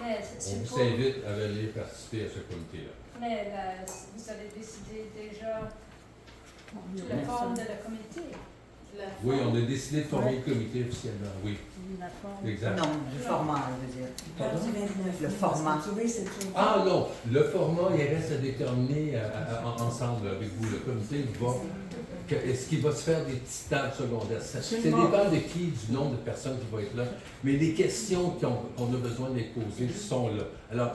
mais On c'est vous pas... invite à venir participer à ce comité-là. Mais vous avez décidé déjà la forme de la comité. Oui, on a décidé de former le comité officiellement, oui. Exact. Non, du format, je veux dire. Pardon? 29, Le parce format. que tu vois, c'est trop. Ah non, le format, il reste à déterminer ensemble avec vous. Le comité va. Est-ce qu'il va se faire des petites tables secondaires? Ça dépend de qui, du nombre de personnes qui vont être là. Mais les questions qu'on a besoin de les poser sont là. Alors,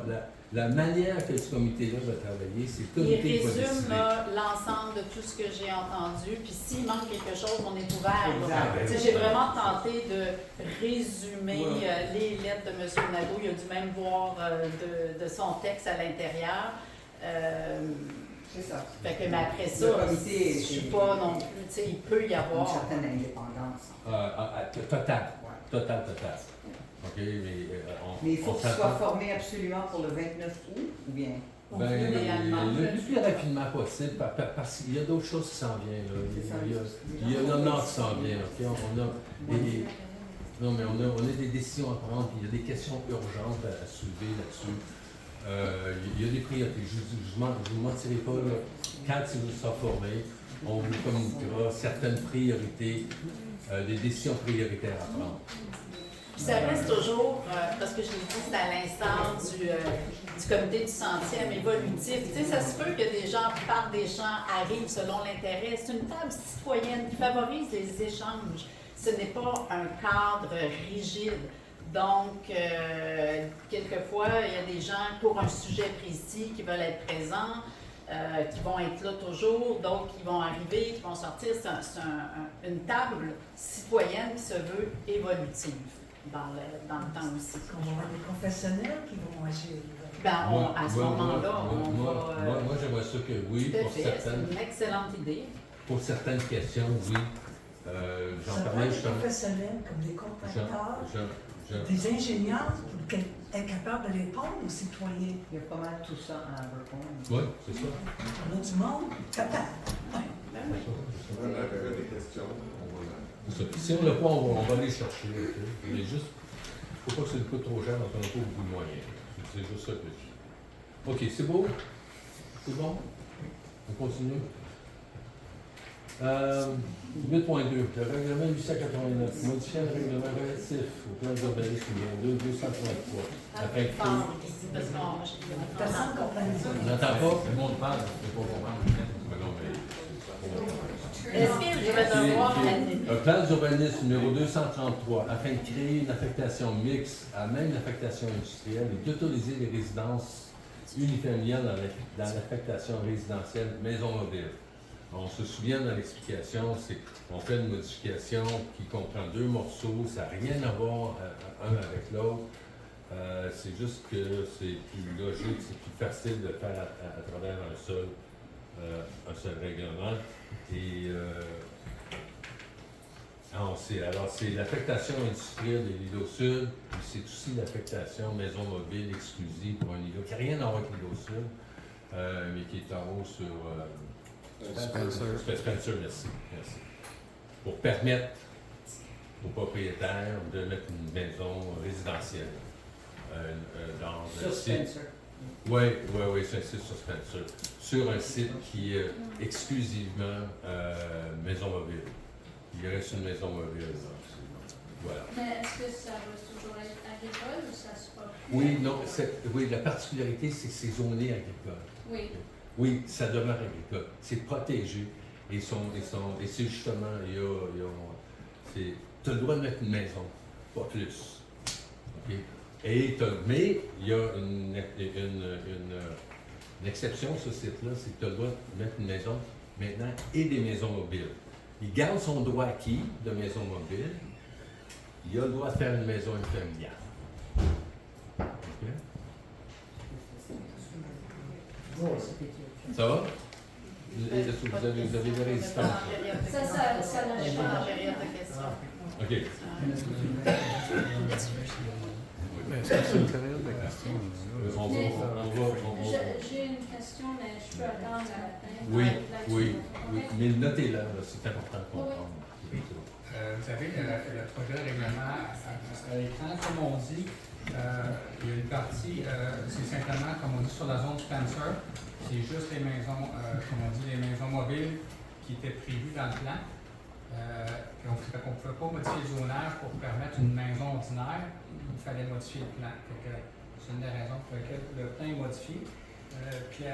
la manière que ce comité-là va travailler, c'est le Il comité qui va résume décider. là, l'ensemble de tout ce que j'ai entendu, puis s'il manque quelque chose, on est ouvert. Exact. Tu sais, j'ai vraiment tenté de résumer les lettres de M. Nadeau. Il a dû même voir de son texte à l'intérieur. C'est ça. Fait que, mais après ça, Le comité, je suis pas non plus, tu sais, il peut y Une avoir. certaine indépendance. Total. OK, mais Mais il faut on qu'il soit s'attend. formé absolument pour le 29 août, ou bien? Ben, idéalement. le plus rapidement possible, parce qu'il y a d'autres choses qui s'en viennent. Là. C'est ça. Il y a un autre qui s'en vient. OK? Non, mais on a des décisions à prendre, puis il y a des questions urgentes à soulever là-dessus. Il y a des priorités. Je ne vous mentirai pas, là, quand il vous sera formé, on vous communiquera certaines priorités, des décisions prioritaires à prendre. Puis ça reste toujours, parce que je l'ai dit, c'est à l'instar du comité du 100e évolutif. Tu sais, ça se peut que des gens partent des champs, arrivent selon l'intérêt. C'est une table citoyenne qui favorise les échanges. Ce n'est pas un cadre rigide. Donc, quelquefois, il y a des gens pour un sujet précis qui veulent être présents, qui vont être là toujours, d'autres qui vont arriver, qui vont sortir. C'est une table citoyenne qui se veut évolutive dans le temps aussi. On va avoir des professionnels qui vont agir. Ben, à ce moment-là, on va... Moi, j'aimerais ça que oui, tout à pour fait, c'est certaines, une excellente idée. pour certaines questions, oui. J'en Ça parlais prend des justement. professionnels comme des contracteurs, J'en- des ingénieurs pour être capables de répondre aux citoyens. Il y a pas mal tout ça à Abercorn. Oui, c'est ça. On a du monde capable. Ben oui. C'est ça. Si on l'a pas, on va aller chercher. OK? Mais juste, faut pas que ça nous coûte trop cher, donc on n'a pas beaucoup de moyens. C'est juste ça que je dis. OK, c'est beau? C'est bon? On continue? 8.2. Le règlement 889, modifiant le règlement relatif au plan d'urbanisme numéro 233. Afin de créer... Parce qu'on... Personne ne comprend ça. On n'entend pas? Tout le monde parle, c'est pas comprendre. Mais non, mais... Est-ce que je vais devoir... Un plan d'urbanisme numéro 233, afin de créer une affectation mixte à même l'affectation industrielle et d'autoriser les résidences unifamiliales dans l'affectation résidentielle maison mobile. On se souvient dans l'explication, c'est qu'on fait une modification qui comprend 2 morceaux, ça n'a rien à voir un avec l'autre. C'est juste que c'est plus logique, c'est plus facile de faire à travers un seul règlement. Et alors, c'est l'affectation industrielle de l'îlot sud, puis c'est aussi l'affectation maison mobile exclusive pour un îlot qui n'a rien à voir avec l'îlot sud, mais qui est en haut sur Spencer, merci. Pour permettre aux propriétaires de mettre une maison résidentielle dans Sur un site. Spencer. Oui, c'est un site sur Spencer. Sur un site qui est exclusivement maison mobile. Il reste une maison mobile. Voilà. Mais est-ce que ça va toujours être agricole ou ça sera plus Oui, agricole? non, oui, la particularité, c'est que c'est zoné agricole. Oui. Oui, ça demeure agricole. C'est protégé. Et c'est justement, tu as le droit de mettre une maison, pas plus. OK? Mais il y a une exception sur ce site-là, c'est que tu as le droit de mettre une maison maintenant et des maisons mobiles. Il garde son droit acquis de maison mobile. Il a le droit de faire une maison familiale. OK? Ça va? Est-ce que vous avez des résistances? Ça n'a pas changé. en période de questions. OK. Mais est-ce que c'est une période de questions? J'ai une question, mais je peux attendre à la fin. Oui. Mais notez-la, là, c'est important de comprendre. Vous savez, le projet de règlement à l'écran, comme on dit, il y a une partie, c'est simplement, comme on dit, sur la zone Spencer, c'est juste les maisons, comme on dit, les maisons mobiles qui étaient prévues dans le plan. On ne pouvait pas modifier le zonage pour permettre une maison ordinaire, il fallait modifier le plan. C'est une des raisons pour lesquelles le plan est modifié. Puis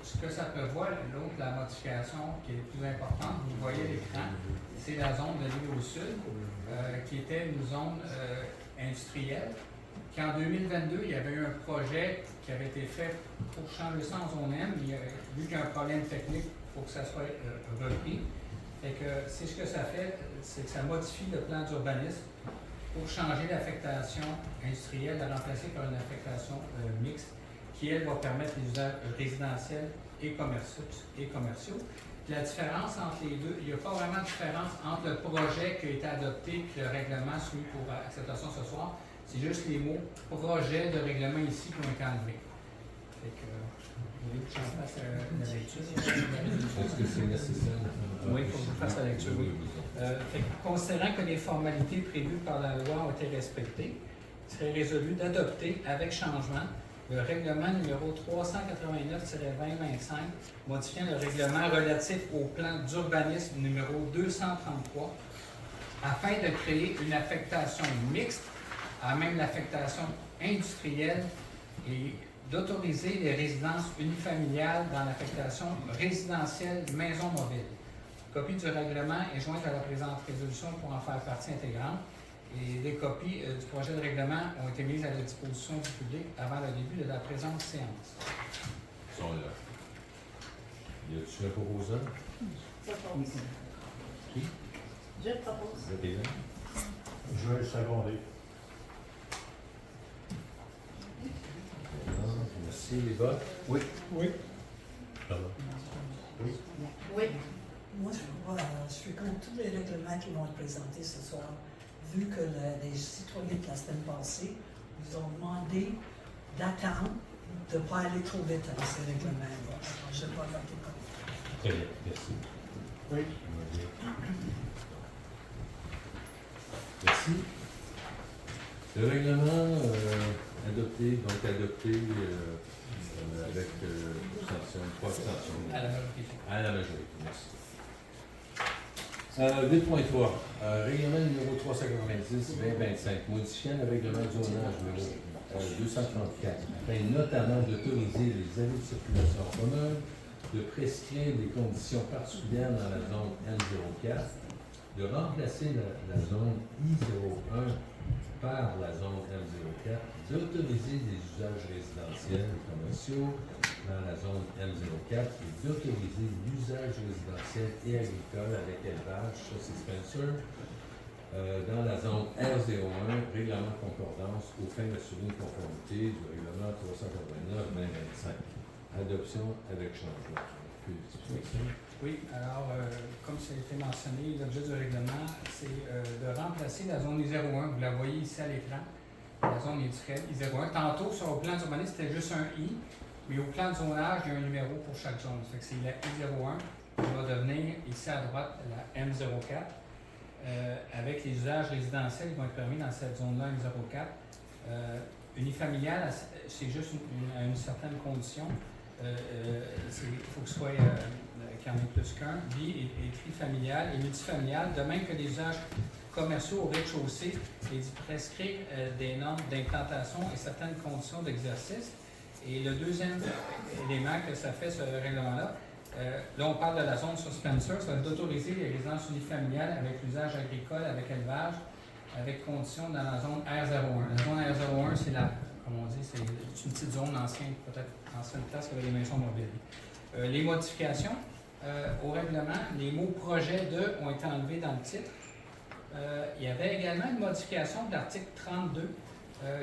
ce que ça prévoit, la modification qui est plus importante, vous voyez à l'écran, c'est la zone de l'île au sud, qui était une zone industrielle. Qu'en 2022, il y avait eu un projet qui avait été fait pour changer ça en zone M. Vu qu'il y a un problème technique, il faut que ça soit repris. Fait que c'est ce que ça fait, c'est que ça modifie le plan d'urbanisme pour changer l'affectation industrielle, la remplacer par une affectation mixte, qui, elle, va permettre les usages résidentiels et commerciaux. Puis la différence entre les deux, il n'y a pas vraiment de différence entre le projet qui a été adopté et le règlement soumis pour acceptation ce soir. C'est juste les mots projet de règlement ici qui ont été enlevés. Fait que, vous voulez que je fasse la lecture? Est-ce que c'est nécessaire? Oui, il faut que je fasse la lecture, oui. Fait que, considérant que les formalités prévues par la loi ont été respectées, il serait résolu d'adopter avec changement le règlement numéro 389-2025, modifiant le règlement relatif au plan d'urbanisme numéro 233, afin de créer une affectation mixte, à même l'affectation industrielle, et d'autoriser les résidences unifamiliales dans l'affectation résidentielle maison mobile. Copie du règlement est jointe à la présente résolution pour en faire partie intégrante. Et des copies du projet de règlement ont été mises à la disposition du public avant le début de la présente séance. Ils sont là. Y a-t-il un proposant? Qui? Je propose. Vous êtes là? Je vais le seconder. Merci, les votes? Oui. Pardon. Oui. Moi, je suis contre tous les règlements qui vont être présentés ce soir, vu que les citoyens de la semaine passée nous ont demandé d'attendre, de ne pas aller trop vite avec ces règlements-là. Alors, je ne vais pas voter contre. Très bien, merci. Oui. Merci. Le règlement adopté avec trois abstentions. À la majorité. À la majorité, merci. 8.3. Règlement numéro 390-2025, modifiant le règlement du zonage numéro 234, afin notamment d'autoriser les allées de circulation en commun, de prescrire des conditions particulières dans la zone M04, de remplacer la zone I01 par la zone M04, d'autoriser des usages résidentiels et commerciaux, dans la zone M04 et d'autoriser l'usage résidentiel et agricole avec élevage, ça c'est Spencer, dans la zone R01, règlement de concordance, aux fins d'assurer une conformité du règlement 389-2025. Adoption avec changement. Oui, alors, comme ça a été mentionné, l'objet du règlement, c'est de remplacer la zone I01. Vous la voyez ici à l'écran, la zone industrielle I01. Tantôt, sur le plan d'urbanisme, c'était juste un I, mais au plan de zonage, il y a un numéro pour chaque zone. Ça fait que c'est la I01 qui va devenir, ici à droite, la M04. Avec les usages résidentiels qui vont être permis dans cette zone-là, M04. Unifamilial, c'est juste à une certaine condition. Il faut que ce soit qu'il y en ait plus qu'un. Bi et trifamilial et multifamilial, de même que les usages commerciaux au rez-de-chaussée, et d'y prescrire des normes d'implantation et certaines conditions d'exercice. Et le deuxième élément que ça fait, ce règlement-là, là on parle de la zone sur Spencer, ça va d'autoriser les résidences unifamiliales avec l'usage agricole, avec élevage, avec conditions dans la zone R01. La zone R01, c'est la, comme on dit, c'est une petite zone ancienne, peut-être ancienne place qui avait des maisons mobiles. Les modifications au règlement, les mots « projet de » ont été enlevés dans le titre. Il y avait également une modification de l'article 32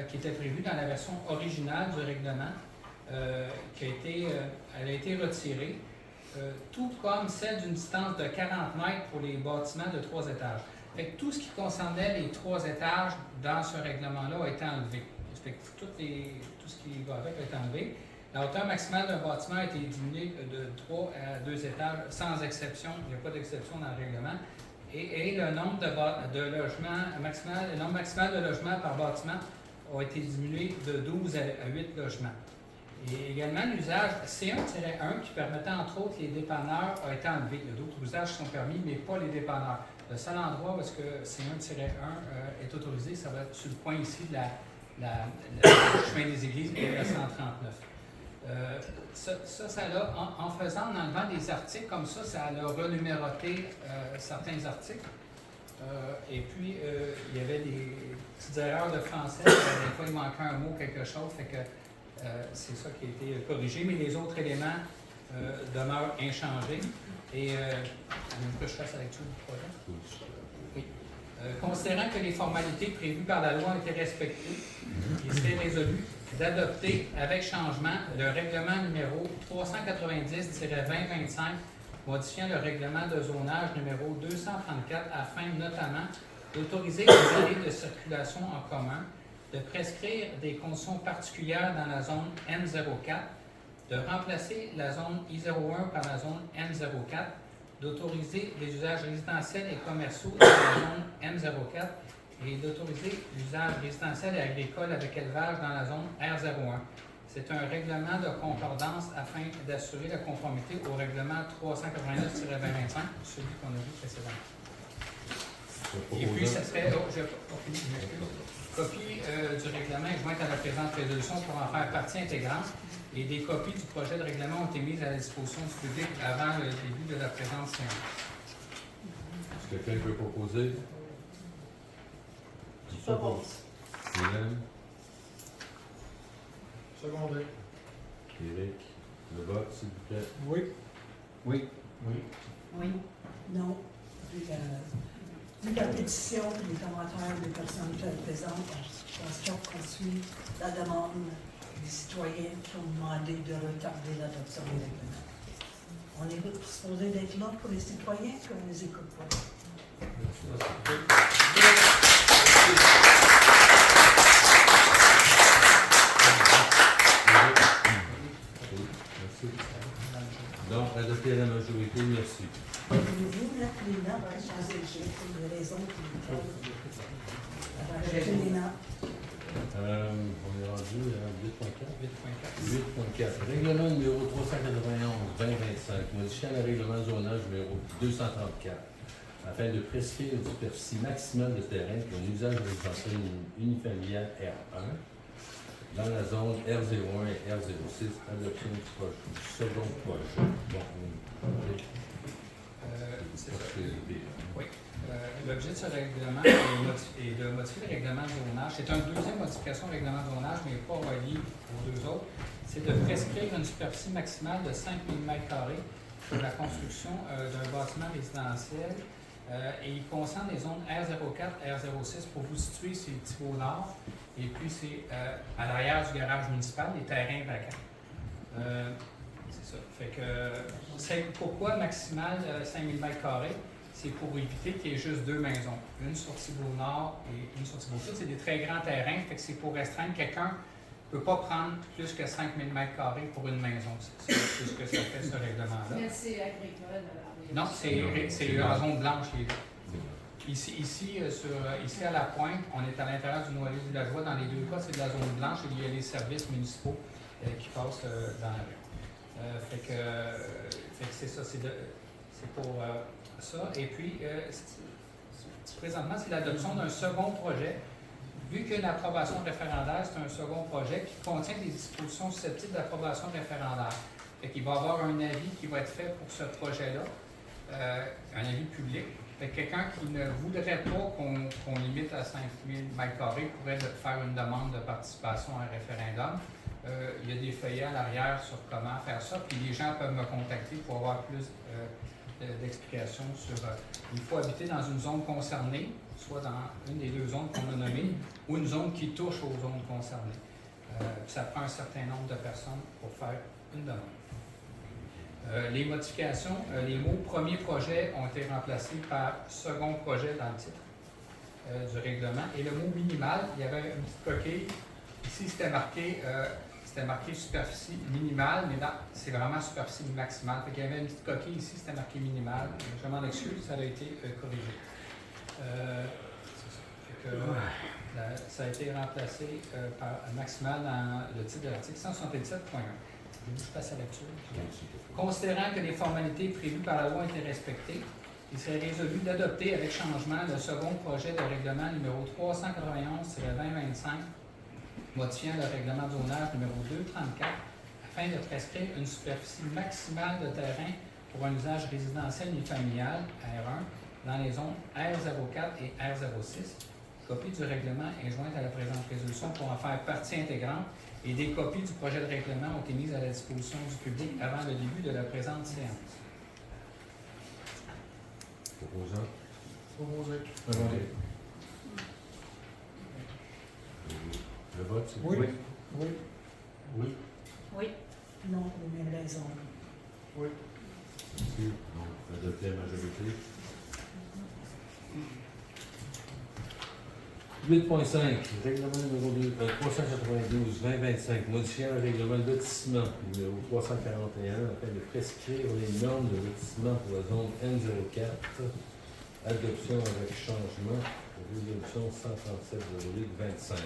qui était prévue dans la version originale du règlement, elle a été retirée, tout comme celle d'une distance de 40 mètres pour les bâtiments de 3 étages. Fait que tout ce qui concernait les 3 étages dans ce règlement-là a été enlevé. Fait que tout ce qui va avec a été enlevé. La hauteur maximale d'un bâtiment a été diminuée de 3 à 2 étages, sans exception. Il n'y a pas d'exception dans le règlement. Et le nombre de logements maximal, le nombre maximal de logements par bâtiment a été diminué de 12 à 8 logements. Et également, l'usage C1-1 qui permettait entre autres les dépanneurs a été enlevé. Il y a d'autres usages qui sont permis, mais pas les dépanneurs. Le seul endroit où est-ce que C1-1 est autorisé, ça va être sur le coin ici de le chemin des églises et la 139. Ça l'a, en faisant, en enlevant des articles comme ça, ça a renuméroté certains articles. Et puis, il y avait des petites erreurs de français. Des fois, il manquait un mot, quelque chose. Fait que c'est ça qui a été corrigé. Mais les autres éléments demeurent inchangés. Et avez-vous que je fasse la lecture du projet? Oui. Considérant que les formalités prévues par la loi ont été respectées, il serait résolu d'adopter avec changement le règlement numéro 390-2025 modifiant le règlement de zonage numéro 234 afin notamment d'autoriser les allées de circulation en commun, de prescrire des conditions particulières dans la zone M04, de remplacer la zone I01 par la zone M04, d'autoriser les usages résidentiels et commerciaux dans la zone M04 et d'autoriser l'usage résidentiel et agricole avec élevage dans la zone R01. C'est un règlement de concordance afin d'assurer la conformité au règlement 389-2025, celui qu'on a vu précédemment. Et puis, ça serait... Copie du règlement est jointe à la présente résolution pour en faire partie intégrante et des copies du projet de règlement ont été mises à la disposition du public avant le début de la présente séance. Est-ce que quelqu'un veut proposer? Je propose. Hélène? Secondé. Éric? Le vote, s'il vous plaît. Oui. Oui. Oui. Oui. Non. Vu la pétition et les commentaires des personnes présentes, je pense qu'on poursuit la demande des citoyens qui ont demandé de retarder l'adoption des règlements. On est supposé d'être là pour les citoyens qu'on ne les écoute pas. Merci. Donc, adopté à la majorité, merci. Pouvez-vous mettre les notes pour les raisons qui les notes? On est rendu à 8.4. Règlement numéro 391-2025, modifiant le règlement de zonage numéro 234, afin de prescrire une superficie maximale de terrain pour un usage résidentiel unifamilial R1 dans la zone R01 et R06, adoption du second projet. Bon, c'est ça. Oui. L'objet de ce règlement est de modifier le règlement de zonage. C'est une deuxième modification du règlement de zonage, mais pas relié aux deux autres. c'est de prescrire une superficie maximale de 5 000 m² pour la construction d'un bâtiment résidentiel. Et il concerne les zones R04, R06. Pour vous situer, c'est Thibault Nord. Et puis, c'est à l'arrière du garage municipal, les terrains vacants. C'est ça. Fait que, pourquoi maximal 5 000 m²? C'est pour éviter qu'il y ait juste deux maisons. Une sur Thibault Nord et une sur Thibault Sud. C'est des très grands terrains. Fait que c'est pour restreindre quelqu'un ne peut pas prendre plus que 5 000 m² pour une maison. C'est ce que ça fait, ce règlement-là. Mais c'est agricole. Non, c'est en zone blanche, les deux. Ici, à la pointe, on est à l'intérieur du noyau villageois. Dans les deux cas, c'est de la zone blanche et il y a les services municipaux qui passent dans la rue. Fait que c'est ça, c'est pour ça. Et puis, présentement, c'est l'adoption d'un second projet. Vu que l'approbation référendaire, c'est un second projet qui contient des dispositions susceptibles d'approbation référendaire. Fait qu'il va y avoir un avis qui va être fait pour ce projet-là, un avis public. Fait que quelqu'un qui ne voudrait pas qu'on limite à 5 000 m² pourrait faire une demande de participation à un référendum. Il y a des feuillets à l'arrière sur comment faire ça, puis les gens peuvent me contacter pour avoir plus d'explications sur... il faut habiter dans une zone concernée, soit dans une des deux zones qu'on a nommées, ou une zone qui touche aux zones concernées. Ça prend un certain nombre de personnes pour faire une demande. Les modifications, les mots « premier projet » ont été remplacés par « second projet » dans le titre du règlement. Et le mot « minimal », il y avait une petite coquille. Ici, c'était marqué superficie minimale, mais c'est vraiment superficie maximale. Il y avait une petite coquille ici, c'était marqué minimal. Je m'en excuse, ça a été corrigé. Ça a été remplacé par maximal dans le titre de l'article 167.1. Je passe à la lecture. Considérant que les formalités prévues par la loi ont été respectées, il serait résolu d'adopter avec changement le second projet de règlement numéro 391-2025, modifiant le règlement de zonage numéro 234, afin de prescrire une superficie maximale de terrain pour un usage résidentiel et familial, R1, dans les zones R04 et R06. Copie du règlement est jointe à la présente résolution pour en faire partie intégrante et des copies du projet de règlement ont été mises à la disposition du public avant le début de la présente séance. Proposant. Proposé. Le vote, c'est Oui. Oui. Oui. Oui. Non, pour les mêmes raisons. Oui. Merci. Donc, adopté à la majorité. 8.5, règlement numéro 392-2025, modifiant le règlement de lotissement numéro 341 afin de prescrire les normes de lotissement pour la zone N04, adoption avec changement, résolution 137-25.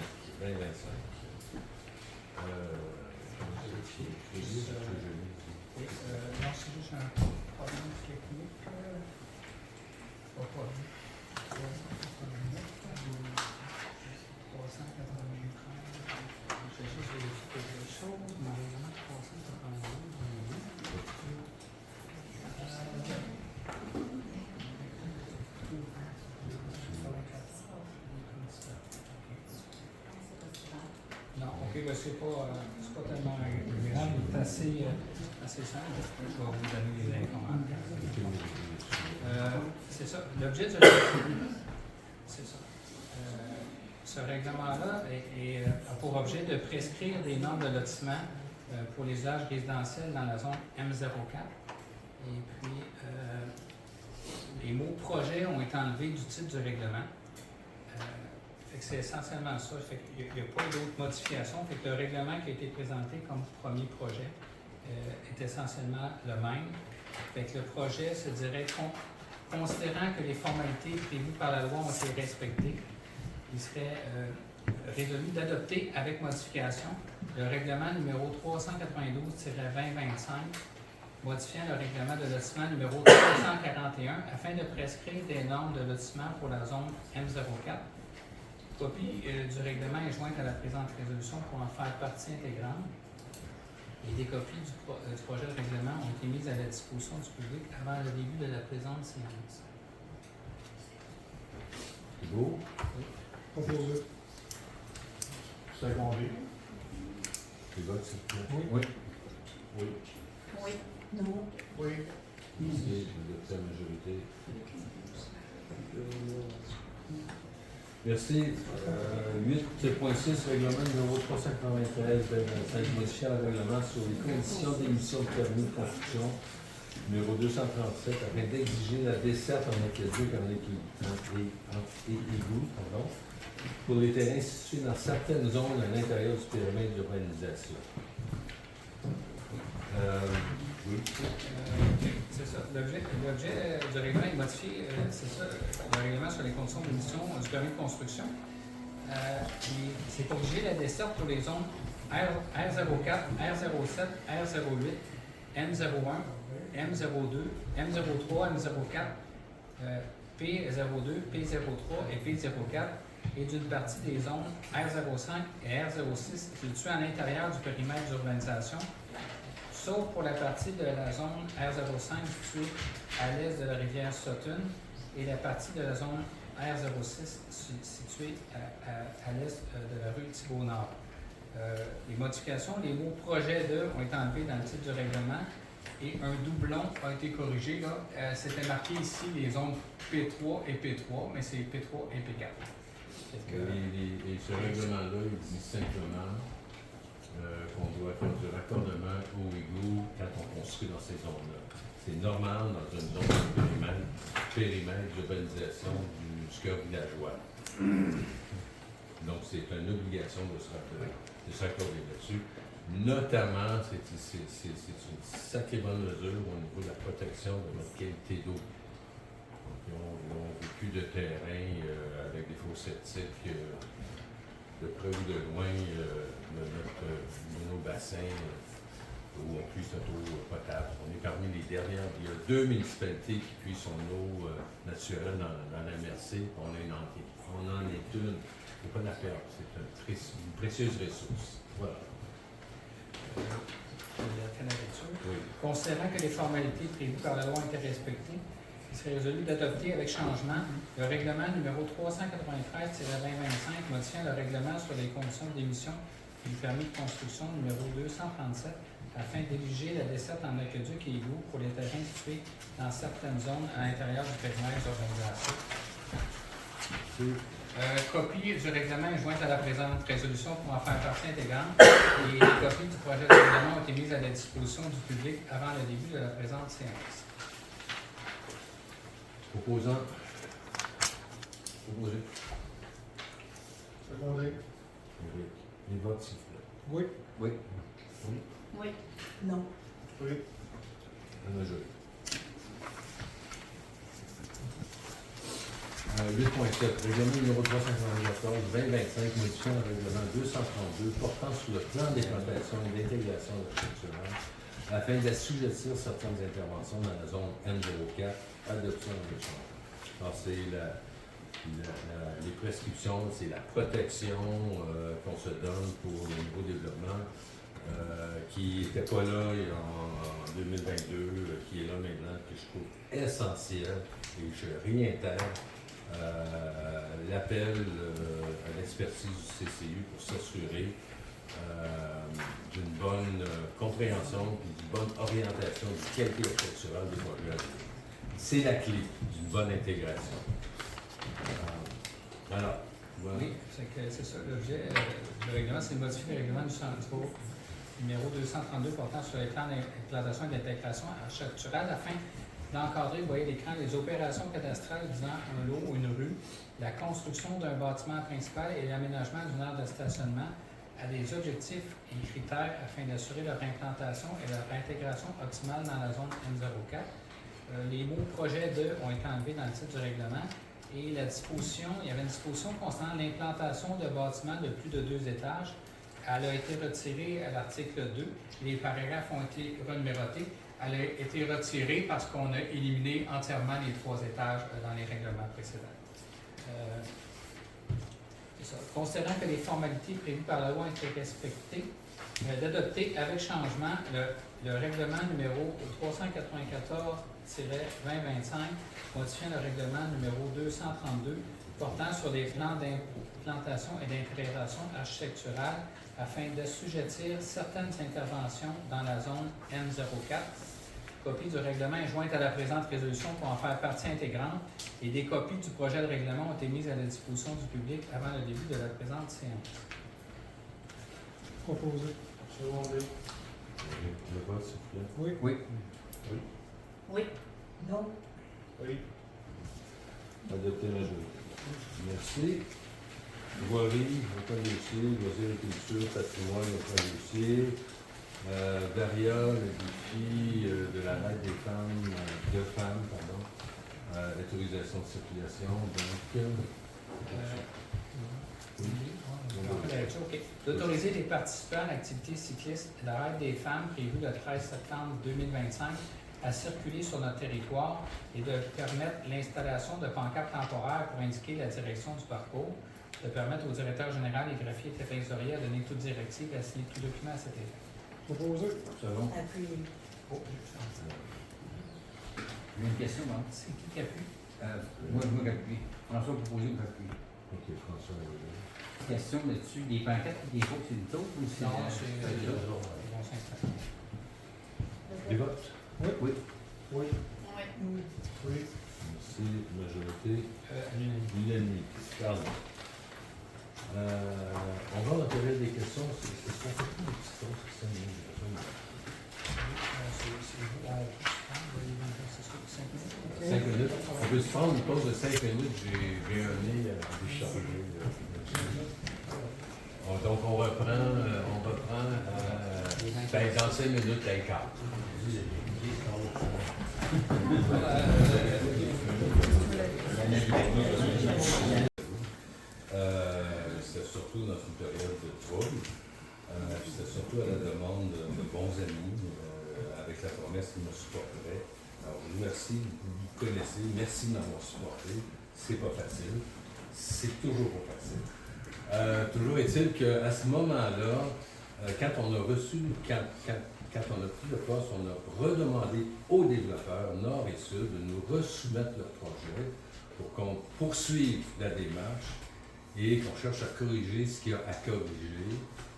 Non, c'est juste un problème technique. Non, ok, ben c'est pas tellement grave, il est assez simple. Je vais vous donner les informations. C'est ça. L'objet du règlement, c'est ça. Ce règlement-là a pour objet de prescrire des normes de lotissement pour les usages résidentiels dans la zone M04. Et puis, les mots « projet » ont été enlevés du titre du règlement. C'est essentiellement ça. Il n'y a pas d'autres modifications. Fait que le règlement qui a été présenté comme premier projet est essentiellement le même. Fait que le projet se dirait considérant que les formalités prévues par la loi ont été respectées, il serait résolu d'adopter avec modification le règlement numéro 392-2025, modifiant le règlement de lotissement numéro 341 afin de prescrire des normes de lotissement pour la zone M04. Copie du règlement est jointe à la présente résolution pour en faire partie intégrante. Et des copies du projet de règlement ont été mises à la disposition du public avant le début de la présente séance. C'est beau. Proposé. Secondé. Les votes, s'il vous plaît. Oui. Oui. Oui. Oui. Non. Oui. C'est adopté à la majorité. Merci. 8.6, règlement numéro 393-25, modifiant le règlement sur les conditions d'émission de permis de construction numéro 237, afin d'exiger la desserte en aqueduc en égout, pour les terrains situés dans certaines zones à l'intérieur du périmètre d'urbanisation. Oui. C'est ça. L'objet du règlement est modifié, c'est ça, le règlement sur les conditions d'émission du permis de construction. C'est pour exiger la desserte pour les zones R04, R07, R08, M01, M02, M03, M04, P02, P03 et P04, et d'une partie des zones R05 et R06 situées à l'intérieur du périmètre d'urbanisation, sauf pour la partie de la zone R05 située à l'est de la rivière Sutton et la partie de la zone R06 située à l'est de la rue Thibault-Nord. Les modifications, les mots « projet de » ont été enlevés dans le titre du règlement et un doublon a été corrigé. C'était marqué ici les zones P3 et P3, mais c'est P3 et P4. Et ce règlement-là, il dit simplement qu'on doit faire du raccordement au égout quand on construit dans ces zones-là. C'est normal dans une zone de périmètre d'urbanisation du cœur villageois. Donc, c'est une obligation de se raccorder là-dessus. Notamment, c'est une sacrée bonne mesure au niveau de la protection de notre qualité d'eau. Ils ont vécu de terrain avec des faux septiques de près ou de loin de nos bassins où on puise notre eau potable. On est parmi les dernières. Il y a 2 municipalités qui puisent son eau naturelle dans la MRC. On en est une. Il ne faut pas la perdre. C'est une précieuse ressource. Voilà. Oui. Considérant que les formalités prévues par la loi ont été respectées, il serait résolu d'adopter avec changement le règlement numéro 393-2025 modifiant le règlement sur les conditions d'émission et le permis de construction numéro 237 afin d'exiger la desserte en aqueduc et égout pour les terrains situés dans certaines zones à l'intérieur du périmètre d'urbanisation. Copie du règlement est jointe à la présente résolution pour en faire partie intégrante et les copies du projet de règlement ont été mises à la disposition du public avant le début de la présente séance. Opposant. Opposé. Secondé. Les votes, s'il vous plaît. Oui. Oui. Oui. Oui. Non. Oui. La majorité. 8.7, règlement numéro 394-2025, modifiant le règlement 232 portant sur le plan d'implantation et d'intégration architecturale afin d'assujettir certaines interventions dans la zone M04, adoption de l'échange. Alors, c'est les prescriptions, c'est la protection qu'on se donne pour le nouveau développement qui n'était pas là en 2022, qui est là maintenant, que je trouve essentiel et je réintègre l'appel à l'expertise du CCU pour s'assurer d'une bonne compréhension et d'une bonne orientation du qualité architecturale des projets. C'est la clé d'une bonne intégration. Alors, voilà. Oui, c'est ça l'objet du règlement, c'est de modifier le règlement du centre numéro 232 portant sur les plans d'implantation et d'intégration architecturale afin d'encadrer, vous voyez l'écran, les opérations cadastrales visant un lot ou une rue, la construction d'un bâtiment principal et l'aménagement d'une aire de stationnement à des objectifs et critères afin d'assurer leur implantation et leur intégration optimale dans la zone M04. Les mots « projet de » ont été enlevés dans le titre du règlement et la disposition, il y avait une disposition concernant l'implantation de bâtiments de plus de 2 étages. Elle a été retirée à l'article 2. Les paragraphes ont été renumérotés. Elle a été retirée parce qu'on a éliminé entièrement les 3 étages dans les règlements précédents. C'est ça. Considérant que les formalités prévues par la loi ont été respectées, d'adopter avec changement le règlement numéro modifiant le règlement numéro 232 portant sur les plans d'implantation et d'intégration architecturale afin d'assujettir certaines interventions dans la zone N04. Copie du règlement est jointe à la présente résolution pour en faire partie intégrante et des copies du projet de règlement ont été mises à la disposition du public avant le début de la présente séance. Proposé. Secondé. Le vote, s'il vous plaît. Oui. Oui. Oui. Non? Oui. Adopté majorité. Merci. Voirie, aucun dossier. Loisirs et culture, patrimoine, aucun dossier. Daria, le défi de la règle des femmes, autorisation de circulation, donc. D'autoriser les participants à l'activité cycliste de la règle des femmes prévue le 13 septembre 2025 à circuler sur notre territoire et de permettre l'installation de pancartes temporaires pour indiquer la direction du parcours, de permettre au directeur général et greffier et trésorier à donner toute directive et à signer tout document à cet effet. Proposé. Selon. Appuyé. Oh, J'ai une question, non? c'est qui appuie? Moi, j'appuie. François proposé, vous appuyez. Ok, François. Question là-dessus, les pancartes des fois, c'est une autre ou c'est... Non, c'est les autres? ils vont s'installer. Les votes? Oui. Oui. Oui. Oui. Merci. Majorité. L'unanimité. Unanimité. Pardon. On va dans la période des questions. C'est ce qu'on fait plus des petites choses que ça, j'ai besoin de 5 minutes. On peut se prendre une pause de 5 minutes. J'ai un nez à décharger. Donc on reprend dans 5 minutes et quart. C'était surtout dans une période de trouble. C'était surtout à la demande de bons amis, avec la promesse qu'ils me supporteraient. Alors, je vous remercie, vous connaissez, merci de m'avoir supporté. C'est pas facile. C'est toujours pas facile. Toujours est-il qu'à ce moment-là, quand on a pris le poste, on a redemandé aux développeurs, Nord et Sud, de nous resoumettre leur projet pour qu'on poursuive la démarche et qu'on cherche à corriger ce qu'il y a à corriger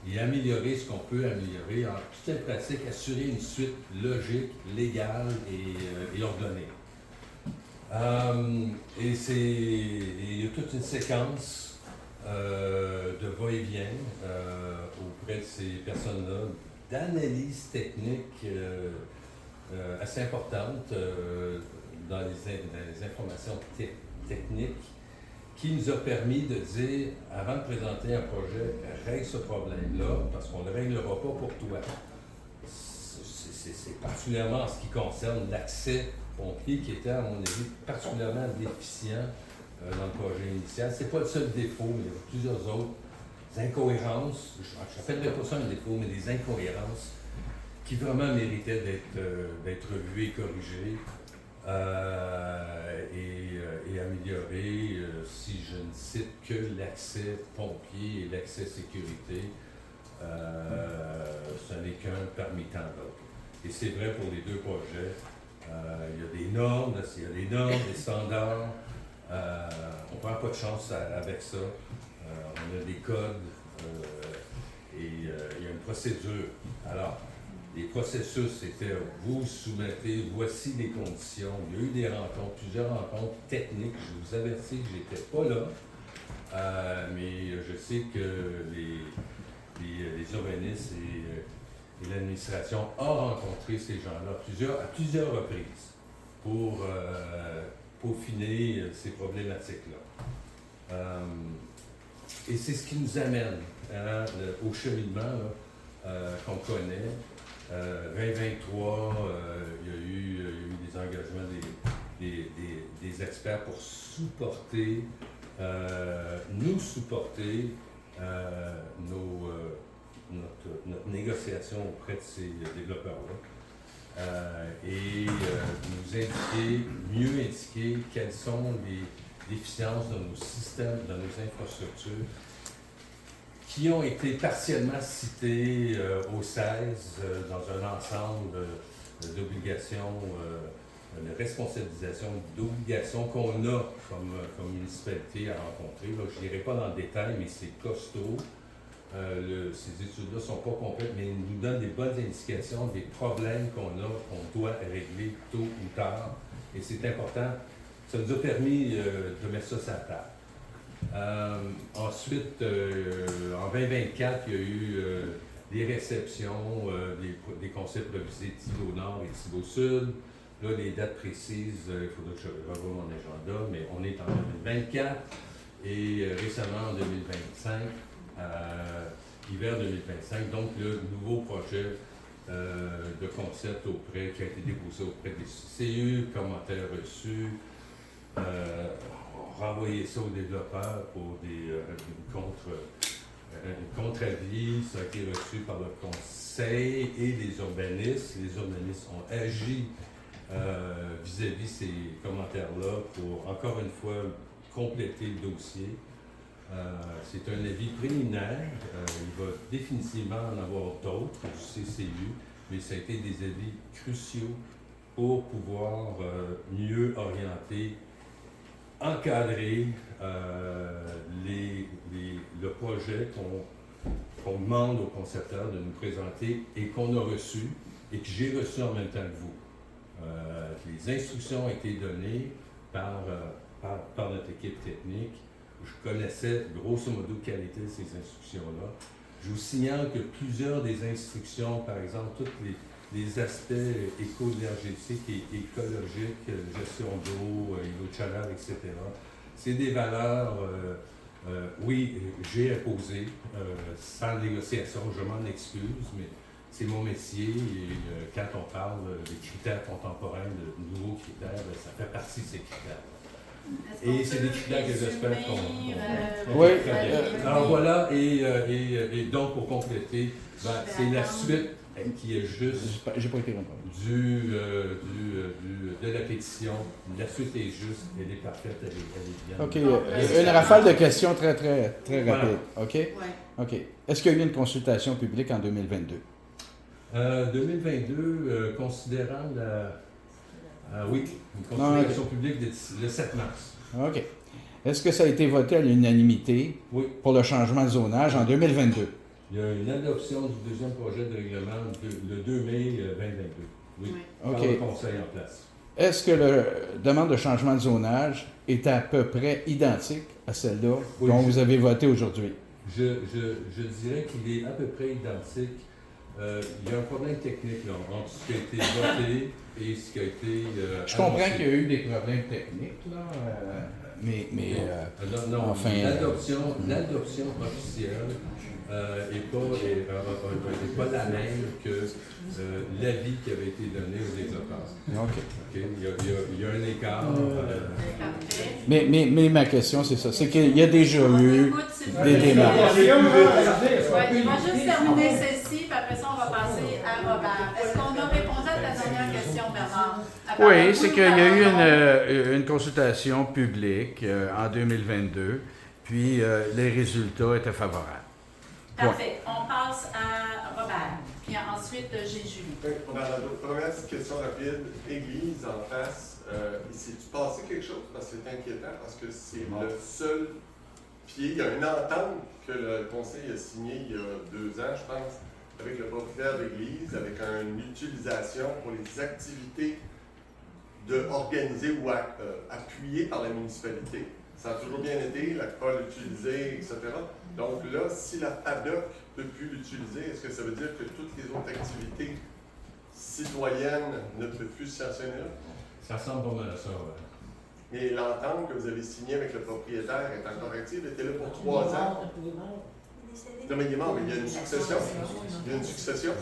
et améliorer ce qu'on peut améliorer, en toute pratique, assurer une suite logique, légale et ordonnée. Et il y a toute une séquence de va-et-vient auprès de ces personnes-là, d'analyse technique assez importante dans les informations techniques qui nous a permis de dire, avant de présenter un projet, règle ce problème-là, parce qu'on ne le réglera pas pour toi. C'est particulièrement en ce qui concerne l'accès pompier, qui était, à mon avis, particulièrement déficient dans le projet initial. Ce n'est pas le seul défaut, mais il y a plusieurs autres incohérences. Je n'appellerais pas ça un défaut, mais des incohérences qui vraiment méritaient d'être revues et corrigées. Et améliorer, si je ne cite que l'accès pompier et l'accès sécurité, ce n'est qu'un parmi tant d'autres. Et c'est vrai pour les deux projets. Il y a des normes, des standards. On ne prend pas de chance avec ça. On a des codes et il y a une procédure. Alors, les processus, c'était vous soumettez, voici les conditions. Il y a eu des rencontres, plusieurs rencontres techniques. Je vous avertis que je n'étais pas là, mais je sais que les organismes et l'administration ont rencontré ces gens-là à plusieurs reprises pour peaufiner ces problématiques-là. Et c'est ce qui nous amène au cheminement qu'on connaît. 2023, il y a eu des engagements des experts pour nous supporter notre négociation auprès de ces développeurs-là et mieux indiquer quelles sont les déficiences de nos systèmes, de nos infrastructures, qui ont été partiellement cités au 16 dans un ensemble d'obligations de responsabilisation, d'obligation qu'on a comme municipalité à rencontrer. Là, je n'irai pas dans le détail, mais c'est costaud. Ces études-là ne sont pas complètes, mais elles nous donnent des bonnes indications des problèmes qu'on doit régler tôt ou tard. Et c'est important. Ça nous a permis de mettre ça sur la table. Ensuite, en 2024, il y a eu des réceptions, des conseils provisés Thibault Nord et Thibault Sud. Là, les dates précises, il faudra que je revoie mon agenda, mais on est en 2024 et récemment en 2025, hiver 2025. Donc, le nouveau projet de concept qui a été déposé auprès des CU, commentaires reçus, renvoyer ça aux développeurs pour une contre-avis. Ça a été reçu par le conseil et les urbanistes. Les urbanistes ont agi vis-à-vis ces commentaires-là pour, encore une fois, compléter le dossier. C'est un avis préliminaire. Il va définitivement en avoir d'autres du CCU, mais ça a été des avis cruciaux pour pouvoir mieux orienter, encadrer le projet qu'on demande aux concepteurs de nous présenter et qu'on a reçu et que j'ai reçu en même temps que vous. Les instructions ont été données par notre équipe technique. Je connaissais grosso modo quelle était ces instructions-là. Je vous signale que plusieurs des instructions, par exemple, tous les aspects éco-énergétiques et écologiques, gestion d'eau, îlot de chaleur, etc., c'est des valeurs, oui, j'ai imposé, sans négociation, je m'en excuse, mais c'est mon métier et quand on parle des critères contemporains, de nouveaux critères, ça fait partie de ces critères. Et c'est des critères que j'espère qu'on Oui. Alors voilà, et donc pour compléter, c'est la suite qui est juste J'ai pas été de la pétition. La suite est juste, elle est parfaite, elle est bien. OK. Une rafale de questions très rapide. Voilà. OK? Ouais. OK. Est-ce qu'il y a eu une consultation publique en 2022? 2022, considérant oui, une consultation publique le 7 mars. OK. Est-ce que ça a été voté à l'unanimité Oui. pour le changement de zonage en 2022? Il y a une adoption du deuxième projet de règlement le 2 mai 2022. Oui. Oui. Par le conseil en place. Est-ce que la demande de changement de zonage est à peu près identique à celle-là dont vous avez voté aujourd'hui? Je dirais qu'il est à peu près identique. Il y a un problème technique là, entre ce qui a été voté et ce qui a été Je comprends annoncé. qu'il y a eu des problèmes techniques, là, mais non, enfin, l'adoption officielle n'est pas la même que l'avis qui avait été donné aux développeurs. OK. Il y a un écart. Mais ma question, c'est ça. C'est qu'il y a déjà eu des démarches. Il va juste terminer celle-ci, puis après ça, on va passer à Robert. Est-ce qu'on a répondu à ta dernière question, Bernard? Oui, c'est qu'il y a eu une consultation publique en 2022, puis les résultats étaient favorables. Parfait. On passe à Robert. Puis ensuite, j'ai Julie. Oui, première petite question rapide. Église en face, il s'est-tu passé quelque chose? Parce que c'est inquiétant, parce que c'est le seul pied. Il y a une entente que le conseil a signée il y a 2 ans, je pense, avec le propriétaire d'église, avec une utilisation pour les activités organisées ou appuyées par la municipalité. Ça a toujours bien été, la pas l'utiliser, etc. Donc là, si la PADOC ne peut plus l'utiliser, est-ce que ça veut dire que toutes les autres activités citoyennes ne peuvent plus se stationner là? Ça ressemble pas mal à ça, ouais. Mais l'entente que vous avez signée avec le propriétaire est encore active, elle était là pour 3 ans. Non, mais il est mort, mais il y a une succession. Il y a une succession.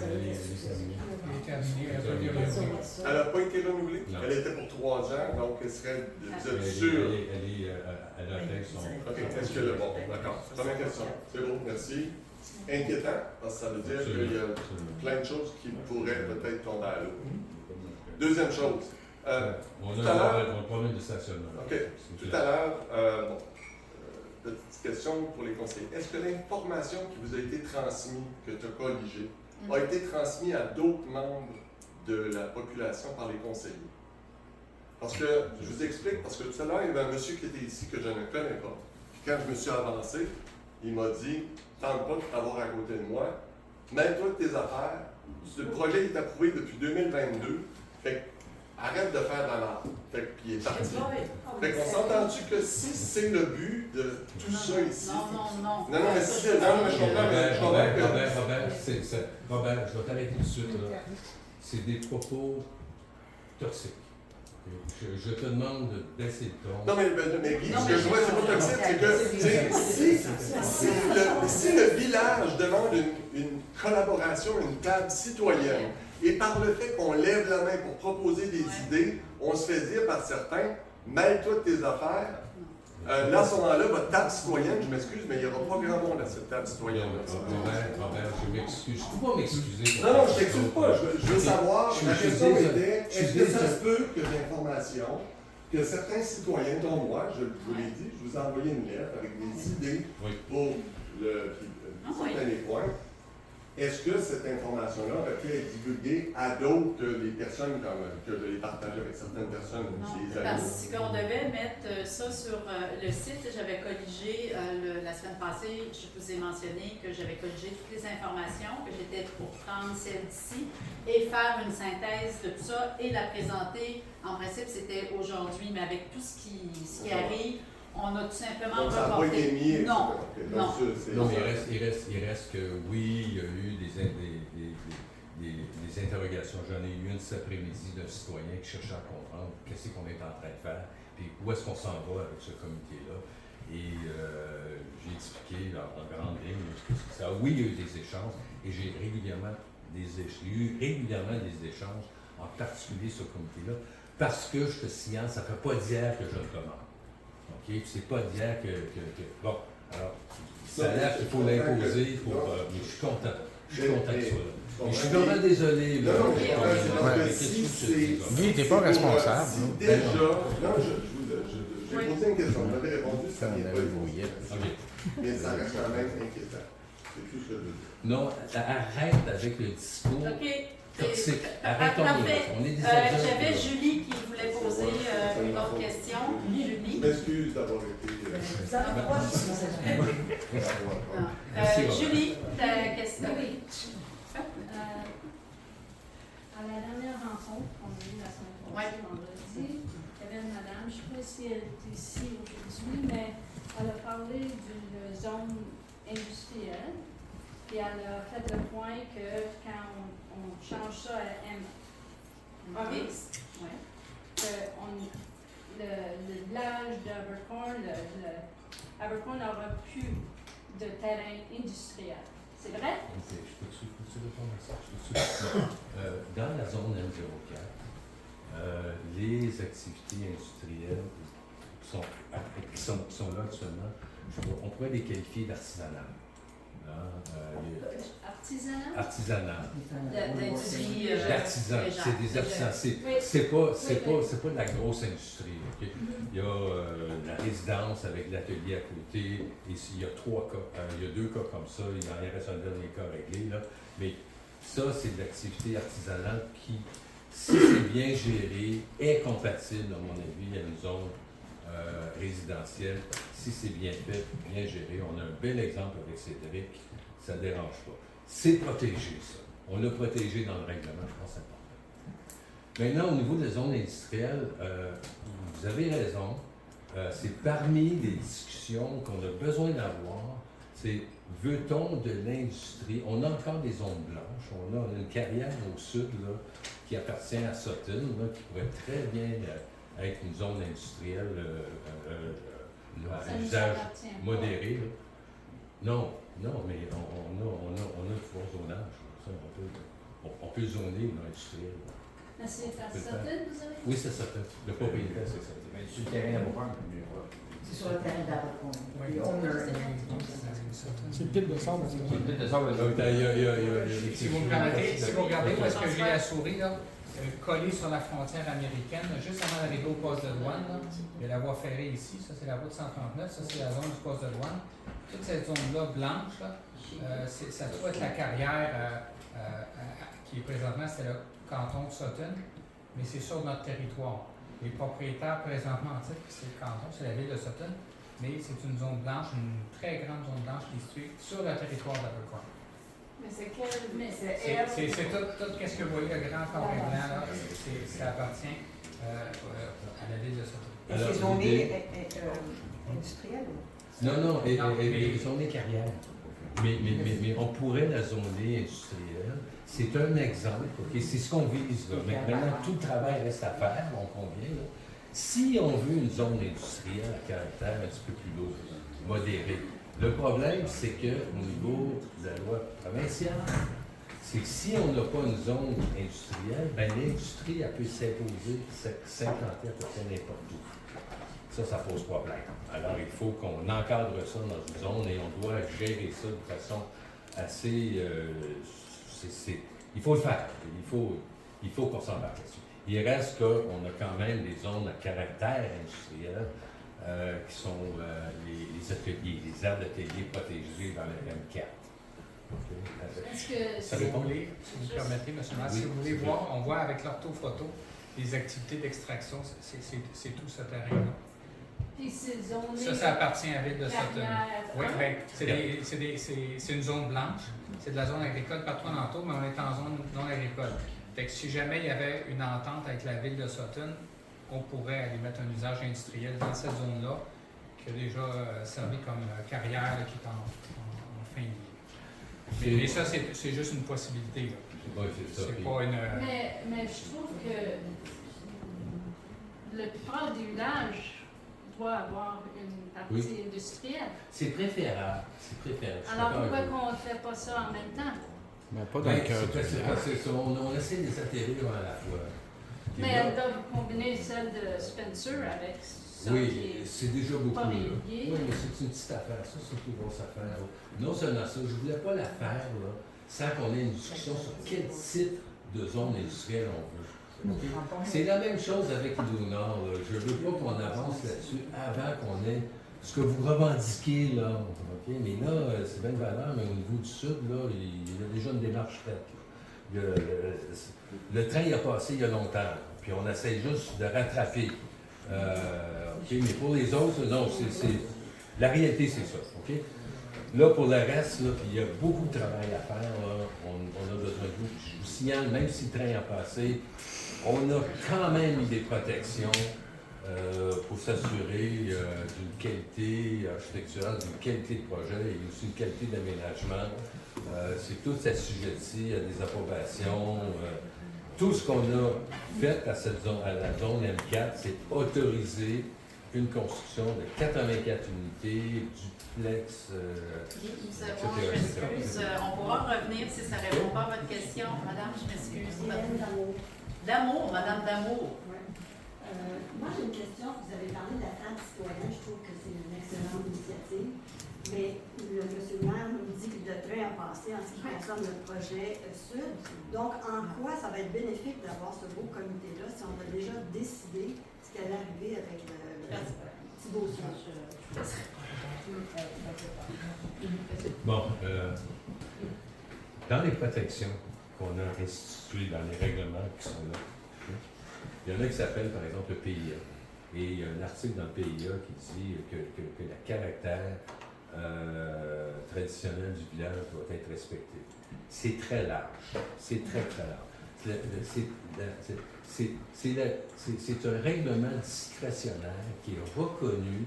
Elle n'a pas été renouvelée. Non. Elle était pour 3 ans, donc elle serait sûr. Elle a atteint son... OK, est-ce que le bon, d'accord. Première question. C'est bon, merci. Inquiétant, parce que ça veut dire qu'il y a plein de choses qui pourraient peut-être tomber à l'eau. Deuxième chose. On a un problème de stationnement. OK. Tout à l'heure, petite question pour les conseillers. Est-ce que l'information qui vous a été transmise, que tu as colligée, a été transmise à d'autres membres de la population par les conseillers? Parce que, je vous explique, parce que tout à l'heure, il y avait un monsieur qui était ici que je ne connais pas. Puis quand je me suis avancé, il m'a dit, tente pas de t'avoir à côté de moi, mets-toi de tes affaires. Le projet est approuvé depuis 2022. Fait que, arrête de faire de la merde. Fait que, puis il est parti. Fait qu'on s'entend-tu que si c'est le but de tout ça ici. Non, Non, mais si c'est. Non, mais je comprends. Robert, je vais t'arrêter tout de suite. Là. C'est des propos toxiques. Je te demande de baisser le ton. Non, mais Guy, ce que je vois, c'est pas toxique, c'est que si le village demande une collaboration, une table citoyenne, et par le fait qu'on lève la main pour proposer des idées, on se fait dire par certains, mêle-toi de tes affaires. Là, à ce moment-là, votre table citoyenne, je m'excuse, mais il n'y aura pas grand monde à cette table citoyenne-là. Robert, je m'excuse. Je ne peux pas m'excuser. Non, je ne t'excuse pas. Je veux savoir, la question était, est-ce que ça se peut que l'information, que certains citoyens, dont moi, je vous l'ai dit, je vous ai envoyé une lettre avec des idées pour certains points. Est-ce que cette information-là aurait pu être divulguée à d'autres que les personnes, comme que je l'ai partagée avec certaines personnes, des amis? Parce qu'on devait mettre ça sur le site. J'avais colligé la semaine passée, je vous ai mentionné que j'avais colligé toutes les informations, que j'étais pour prendre celle d'ici et faire une synthèse de tout ça et la présenter. En principe, c'était aujourd'hui, mais avec tout ce qui arrive, on a tout simplement donc, ça n'a pas été mis. Non, non. Non, mais il reste que oui, il y a eu des interrogations. J'en ai eu une cet après-midi d'un citoyen qui cherchait à comprendre qu'est-ce qu'on est en train de faire, puis où est-ce qu'on s'en va avec ce comité-là. Et j'ai expliqué en grande ligne ce que c'est ça. Oui, il y a eu des échanges, et j'ai eu régulièrement des échanges, en particulier ce comité-là, parce que je te signale, ça ne fait pas d'hier que je le demande. OK? C'est pas d'hier que. Bon, alors, ça a l'air qu'il faut l'imposer pour. Mais je suis content. Je suis content de ça. Mais je suis vraiment désolé. Là, Guy, t'es pas responsable. Déjà, non, j'ai posé une question. Vous m'avez répondu, ça n'est pas évolué. Mais ça reste quand même inquiétant. C'est tout ce que je veux dire. Non, arrête avec le discours. Toxique. Arrêtons. On est des j'avais Julie qui voulait poser une autre question. Julie. Je m'excuse d'avoir été. Vous avez le droit de Julie, ta question. Oui. À la dernière rencontre qu'on a eue la semaine passée, vendredi, il y avait une madame, je ne sais pas si elle est ici aujourd'hui, mais elle a parlé d'une zone industrielle. Puis elle a fait le point que quand on change ça à MX, le village d'Abercorn, Abercorn n'aura plus de terrain industriel. C'est vrai? Je peux-tu répondre à ça? Dans la zone M04, les activités industrielles qui sont là actuellement, on pourrait les qualifier d'artisanales. Artisanat? D'industrie. D'artisans, c'est des artisans. C'est pas de la grosse industrie. Okay? Il y a la résidence avec l'atelier à côté. Et il y a 2 cas comme ça. Il en reste un dernier cas réglé. Là. Mais ça, c'est de l'activité artisanale qui, si c'est bien géré, est compatible, à mon avis, à une zone résidentielle. Si c'est bien fait, bien géré, on a un bel exemple avec Cédric, ça ne dérange pas. C'est protégé, ça. On l'a protégé dans le règlement, je pense que c'est important. Maintenant, au niveau des zones industrielles, vous avez raison, c'est parmi les discussions qu'on a besoin d'avoir, c'est veut-on de l'industrie? On a encore des zones blanches, on a une carrière au sud là, qui appartient à Sutton, là, qui pourrait très bien être une zone industrielle à usage modéré. Là. Non, mais on a le pouvoir zonage. Ça, on peut zoner l'industriel. Mais c'est à Sutton, vous avez dit? Oui, c'est Sutton. Le propriétaire, c'est ça. Mais sur le terrain d'Abercorn. C'est sur le terrain d'Abercorn. C'est le pile de sable. Si vous regardez où est-ce que j'ai la souris, là, collée sur la frontière américaine, juste avant d'arriver au poste de douane, là, il y a la voie ferrée ici, ça c'est la route 139, ça c'est la zone du poste de douane. Toute cette zone-là blanche, là, ça doit être la carrière qui est présentement, c'est le canton de Sutton, mais c'est sur notre territoire. Les propriétaires présentement en titre, c'est le canton, c'est la ville de Sutton, mais c'est une zone blanche, une très grande zone blanche qui est située sur le territoire d'Abercorn. Mais c'est quel. Mais c'est C'est tout ce que vous voyez, le grand carré blanc, là, ça appartient à la ville de Sutton. Et Alors, c'est zoné l'idée- industriel ou? Non, mais- zoner carrière. Mais on pourrait la zoner industrielle. C'est un exemple, OK? C'est ce qu'on vise. Là. Maintenant, tout le travail reste à faire, on convient. Là. Si on veut une zone industrielle à caractère un petit peu plus lourd, modéré, le problème, c'est qu'au niveau de la loi provinciale, c'est que si on n'a pas une zone industrielle, ben l'industrie, elle peut s'imposer, s'implanter à peu près n'importe où. Ça pose problème. Alors, il faut qu'on encadre ça dans une zone et on doit gérer ça de façon assez... il faut le faire. Il faut qu'on s'embarque là-dessus. Il reste qu'on a quand même des zones à caractère industriel qui sont les ateliers, les aires d'atelier protégées dans la M4. Okay. Est-ce que Si vous voulez, si vous permettez, M. Masse, si vous voulez voir, on voit avec l'orthophoto les activités d'extraction, c'est tout ce terrain-là. Puis c'est zoné. Ça appartient à la ville de Sutton. Oui, carrière. bien, c'est une zone blanche, c'est de la zone agricole partout en entour, mais on est en zone non agricole. Fait que si jamais il y avait une entente avec la ville de Sutton, on pourrait aller mettre un usage industriel dans cette zone-là, qui a déjà servi comme carrière là, qui est en fin de vie. Mais ça, c'est juste une possibilité. Là. C'est pas une. Mais je trouve que le plupart des villages doit avoir une partie industrielle. C'est préférable. Alors pourquoi qu'on ne fait pas ça en même temps? Mais pas dans le cœur du village. C'est ça. On essaie de les atterrir à la fois. Et Mais là, elles doivent combiner celle de Spencer avec ça oui, qui est c'est déjà beaucoup. pas Là. régulier. Oui, mais c'est une petite affaire. Ça, c'est une plus grosse affaire. Là. Non seulement ça, je ne voulais pas la faire là, sans qu'on ait une discussion sur quel type de zone industrielle on veut. Okay? C'est la même chose avec l'île Nord. Là. Je ne veux pas qu'on avance là-dessus avant qu'on ait ce que vous revendiquez là. Okay? Mais là, c'est bien de valeur, mais au niveau du Sud, là, il y a déjà une démarche faite. Le train il a passé il y a longtemps, puis on essaie juste de rattraper. Okay? Mais pour les autres, non, la réalité, c'est ça. Okay? Là, pour le reste, là, il y a beaucoup de travail à faire. Là. On a besoin de vous. Je vous signale, même si le train a passé, on a quand même mis des protections pour s'assurer d'une qualité architecturale, d'une qualité de projet et aussi une qualité d'aménagement. C'est tout assujetti à des approbations. Tout ce qu'on a fait à la zone M4, c'est autoriser une construction de 84 unités, duplex, Nous avons, je m'excuse, on pourra revenir si ça ne répond pas à votre question. Madame, je m'excuse. D'amour, Madame D'Amour. Moi, j'ai une question. Vous avez parlé de la table citoyenne. Je trouve que c'est une excellente initiative. Mais le monsieur le maire nous dit que le train a passé en ce qui concerne le projet Sud. Donc, en quoi ça va être bénéfique d'avoir ce beau comité-là si on a déjà décidé ce qui allait arriver avec le petit dossier? Bon, dans les protections qu'on a instituées dans les règlements qui sont là, il y en a qui s'appellent par exemple le PIA. Et il y a un article dans le PIA qui dit que le caractère traditionnel du village doit être respecté. C'est très large. C'est très, très large. C'est un règlement discrétionnaire qui est reconnu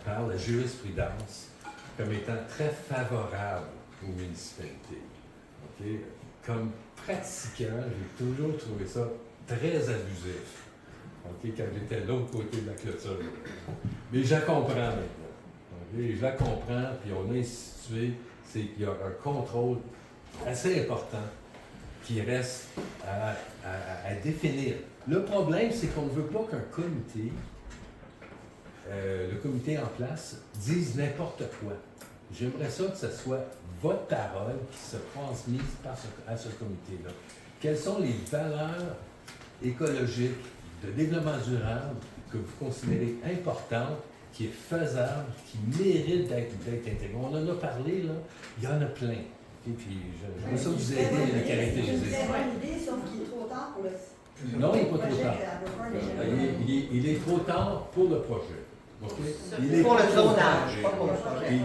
par la jurisprudence comme étant très favorable aux municipalités. Okay? Comme pratiquant, j'ai toujours trouvé ça très abusif. Okay? Quand j'étais de l'autre côté de la clôture. Mais je la comprends maintenant. Okay? Je la comprends, puis on a institué, c'est qu'il y a un contrôle assez important qui reste à définir. Le problème, c'est qu'on ne veut pas qu'un comité, le comité en place, dise n'importe quoi. J'aimerais ça que ce soit votre parole qui se transmise à ce comité-là. Quelles sont les valeurs écologiques de développement durable que vous considérez importantes, qui est faisable, qui mérite d'être intégrées? On en a parlé, là. Il y en a plein. Et puis, j'aimerais ça vous aider à le caractériser. C'est une bonne idée, sauf qu'il est trop tard pour Non, il n'est pas trop projet tard. que Abercorn est déjà- Il est trop tard pour le projet. OK? Il est Pour le trop tard. zonage, pas pour le projet.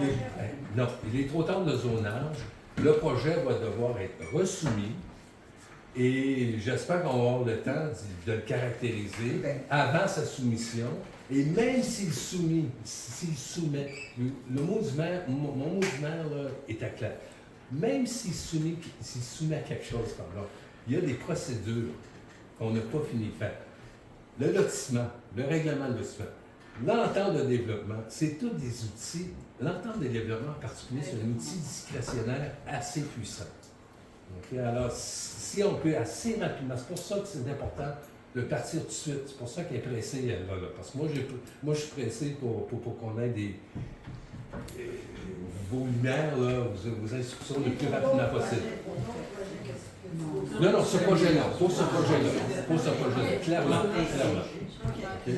Non, il est trop tard le zonage. Le projet va devoir être resoumis et j'espère qu'on va avoir le temps de le caractériser avant sa soumission. Et même s'il soumet, le mot du maire, mon mot du maire là, est à clair. Même s'il soumet à quelque chose, pardon, il y a des procédures qu'on n'a pas fini de faire. Le lotissement, le règlement de lotissement, l'entente de développement, c'est tous des outils. L'entente de développement en particulier, c'est un outil discrétionnaire assez puissant. OK? Alors, si on peut assez rapidement, c'est pour ça que c'est important de partir tout de suite. C'est pour ça qu'elle est pressée, elle, là. Parce que moi, je suis pressé pour qu'on ait vos lumières, là, vos instructions le plus rapidement possible. Non, ce projet-là, pour ce projet-là, clairement. Okay.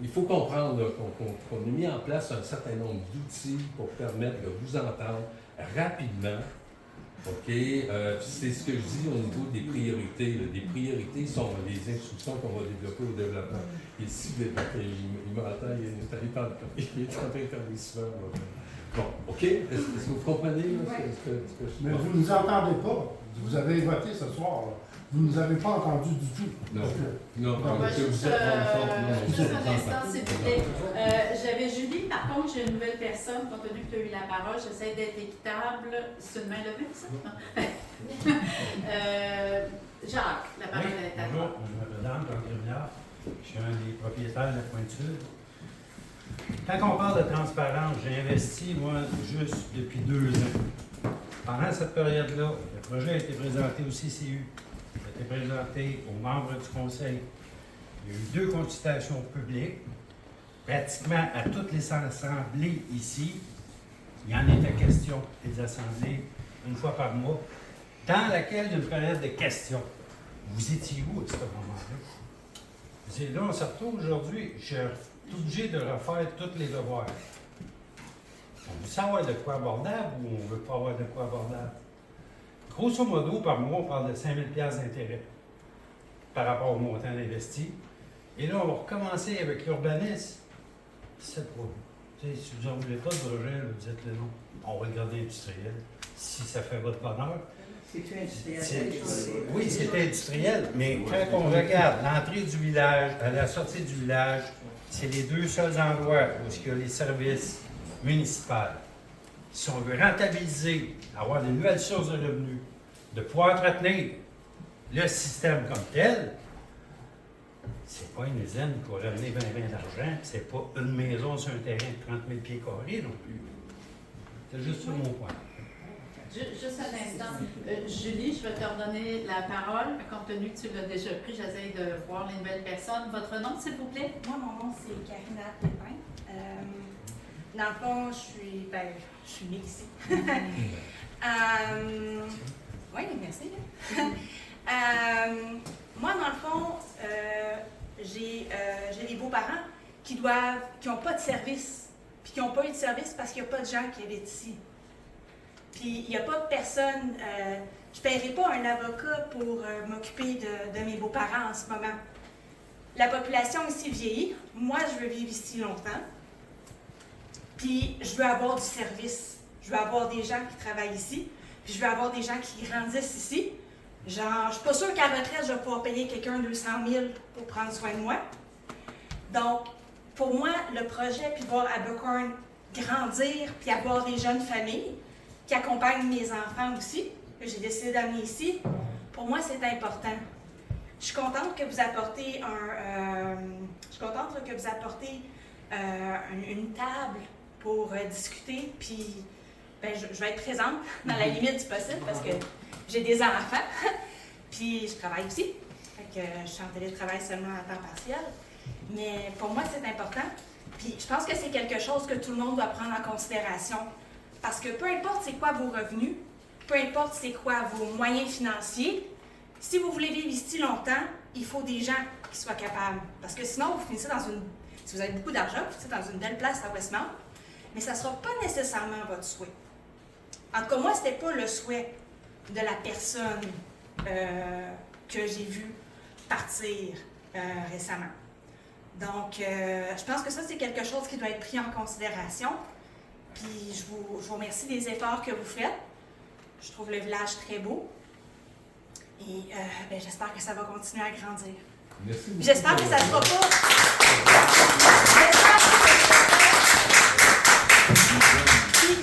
Il faut comprendre là, qu'on a mis en place un certain nombre d'outils pour permettre de vous entendre rapidement. OK? C'est ce que je dis au niveau des priorités. Là. Des priorités sont les instructions qu'on va développer au développement. Et si il m'entend, il est en train de faire des sueurs. Bon, OK? Est-ce que vous comprenez là, ce que je dis? Mais vous ne nous entendez pas. Vous avez voté ce soir. Là. Vous ne nous avez pas entendu du tout. Non. Juste un instant, s'il vous plaît. J'avais Julie, par contre, j'ai une nouvelle personne, compte tenu que tu as eu la parole, j'essaie d'être équitable. C'est une main levée, ça? Jacques, la parole est à Bonjour, toi. je me présente, André Renard. Je suis un des propriétaires de la Pointe-Sud. Quand on parle de transparence, j'ai investi, moi, juste depuis 2 ans. Pendant cette période-là, le projet a été présenté au CCU, a été présenté aux membres du conseil. Il y a eu 2 consultations publiques. Pratiquement à toutes les assemblées ici, il y en était question des assemblées une fois par mois, dans laquelle il y a une période de questions. Vous étiez où à ce moment-là? C'est là, on se retrouve aujourd'hui, je suis obligé de refaire tous les devoirs. On veut savoir de quoi abordable ou on ne veut pas avoir de quoi abordable? Grosso modo, par mois, on parle de 5 000 $ d'intérêt par rapport au montant investi. Et là, on va recommencer avec l'urbanisme. C'est pas. Si vous n'en voulez pas de projet, vous dites le nom. On va le garder industriel, si ça fait votre bonheur. C'est-tu industriel? Oui, c'est industriel, mais quand on regarde l'entrée du village, à la sortie du village, c'est les 2 seuls endroits où il y a les services municipaux. Si on veut rentabiliser, avoir de nouvelles sources de revenus, de pouvoir entretenir le système comme tel, c'est pas une usine qui va ramener bien d'argent, c'est pas une maison sur un terrain de 30 000 pieds carrés non plus. C'est juste ça mon point. Juste un instant. Julie, je vais te redonner la parole. Compte tenu que tu l'as déjà pris, j'essaie de voir les nouvelles personnes. Votre nom, s'il vous plaît? Moi, mon nom, c'est Karina Pépin. Dans le fond, je suis née ici. Oui, merci. Moi, dans le fond, j'ai des beaux-parents qui n'ont pas de service, puis qui n'ont pas eu de service parce qu'il n'y a pas de gens qui habitent ici. Puis il n'y a pas de personne, je ne paierai pas un avocat pour m'occuper de mes beaux-parents en ce moment. La population ici vieillit. Moi, je veux vivre ici longtemps. Puis je veux avoir du service. Je veux avoir des gens qui travaillent ici. Puis je veux avoir des gens qui grandissent ici. Genre, je ne suis pas sûre qu'à la retraite, je vais pouvoir payer quelqu'un 200 000 pour prendre soin de moi. Donc, pour moi, le projet, puis voir Abercorn grandir, puis avoir des jeunes familles qui accompagnent mes enfants aussi, que j'ai décidé d'amener ici, pour moi, c'est important. Je suis contente que vous apportez une table pour discuter, puis je vais être présente dans la limite du possible parce que j'ai des enfants, puis je travaille aussi. Fait que je suis en télétravail seulement à temps partiel. Mais pour moi, c'est important. Puis je pense que c'est quelque chose que tout le monde doit prendre en considération. Parce que peu importe c'est quoi vos revenus, peu importe c'est quoi vos moyens financiers, si vous voulez vivre ici longtemps, il faut des gens qui soient capables. Parce que sinon, vous finissez si vous avez beaucoup d'argent, vous finissez dans une belle place à Westmount, mais ça ne sera pas nécessairement votre souhait. En tout cas, moi, ce n'était pas le souhait. de la personne que j'ai vue partir récemment. Donc, je pense que ça, c'est quelque chose qui doit être pris en considération. Puis, je vous remercie des efforts que vous faites. Je trouve le village très beau. Et j'espère que ça va continuer à grandir. Merci beaucoup. J'espère que ça ne sera pas...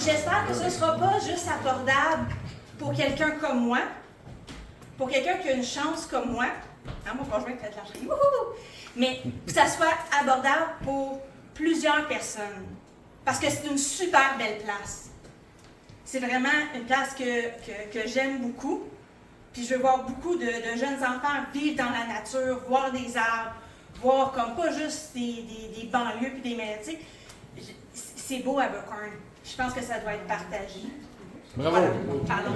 J'espère que ce ne sera pas juste abordable pour quelqu'un comme moi, pour quelqu'un qui a une chance comme moi. Hein, mon conjoint fait de l'argent. Wouhou! Mais que ça soit abordable pour plusieurs personnes. Parce que c'est une super belle place. C'est vraiment une place que j'aime beaucoup. Puis je veux voir beaucoup de jeunes enfants vivre dans la nature, voir des arbres, voir comme pas juste des banlieues puis des maisons. C'est beau à Buckhorn. Je pense que ça doit être partagé. Bravo. Voilà. Pardon.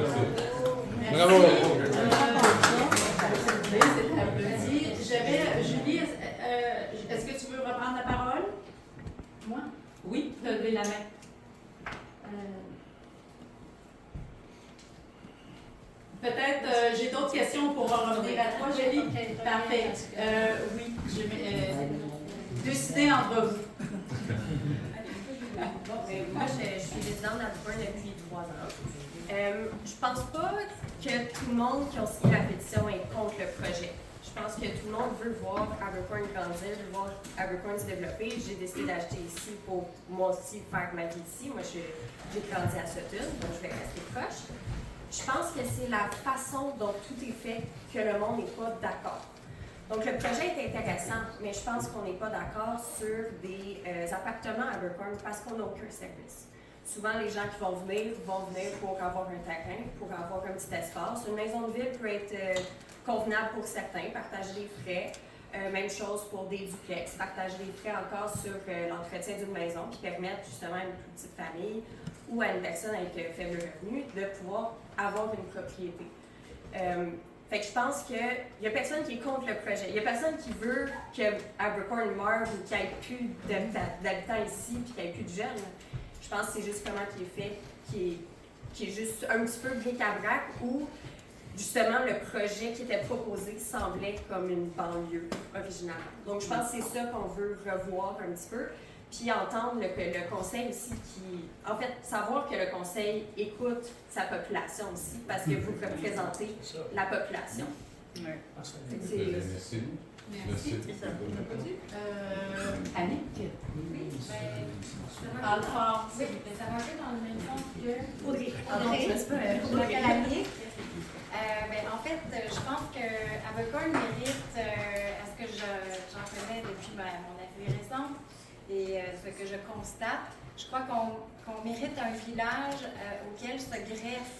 Bravo. C'est applaudi. Julie, est-ce que tu veux reprendre la parole? Moi? Oui, tu as levé la main. Peut-être, j'ai d'autres questions pour revenir à toi, Julie. Parfait. Oui, décidez entre vous. Moi, je suis résidente à Buckhorn depuis 3 ans. Je pense pas que tout le monde qui a signé la pétition est contre le projet. Je pense que tout le monde veut voir Abercorn grandir, veut voir Abercorn se développer. J'ai décidé d'acheter ici pour moi aussi faire ma vie ici. Moi, j'ai grandi à Sutton, donc je vais rester proche. Je pense que c'est la façon dont tout est fait que le monde n'est pas d'accord. Donc, le projet est intéressant, mais je pense qu'on n'est pas d'accord sur des appartements à Abercorn parce qu'on n'a aucun service. Souvent, les gens qui vont venir pour avoir un terrain, pour avoir un petit espace. Une maison de ville peut être convenable pour certains, partager les frais. Même chose pour des duplex, partager les frais encore sur l'entretien d'une maison qui permettent justement à une plus petite famille ou à une personne avec faible revenu de pouvoir avoir une propriété. Fait que je pense qu'il n'y a personne qui est contre le projet. Il n'y a personne qui veut que Abercorn meure ou qu'il n'y ait plus d'habitants ici et qu'il n'y ait plus de jeunes. Je pense que c'est juste comment il est fait, qui est juste un petit peu bric-à-brac où justement le projet qui était proposé semblait comme une banlieue originale. Donc je pense que c'est ça qu'on veut revoir un petit peu. Puis entendre le conseil aussi en fait, savoir que le conseil écoute sa population aussi, parce que vous représentez la population. Oui. Merci. Merci. Annick? Oui, Parle fort. Oui, ça va un peu dans le même sens que Audrey. En fait, je pense que Abercorn mérite, à ce que j'en connais depuis mon arrivée récente, et ce que je constate, je crois qu'on mérite un village auquel se greffe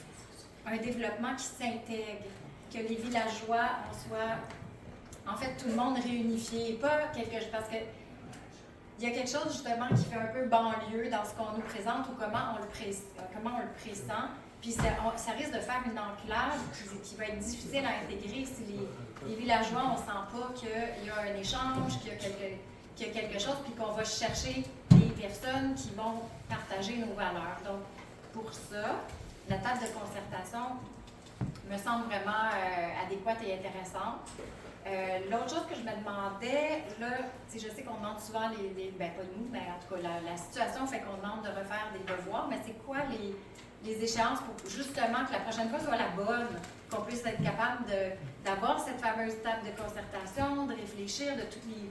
un développement qui s'intègre, que les villageois en soient, en fait, tout le monde réunifié, pas parce que il y a quelque chose justement qui fait un peu banlieue dans ce qu'on nous présente ou comment on le présente, puis ça risque de faire une enclave qui va être difficile à intégrer si les villageois, on sent pas qu'il y a un échange, qu'il y a quelque chose, puis qu'on va chercher des personnes qui vont partager nos valeurs. Donc, pour ça, la table de concertation me semble vraiment adéquate et intéressante. L'autre chose que je me demandais, là, je sais qu'on demande souvent pas nous, mais en tout cas, la situation fait qu'on demande de refaire des devoirs, mais c'est quoi les échéances pour justement que la prochaine fois soit la bonne, qu'on puisse être capable d'avoir cette fameuse table de concertation, de réfléchir, de toutes les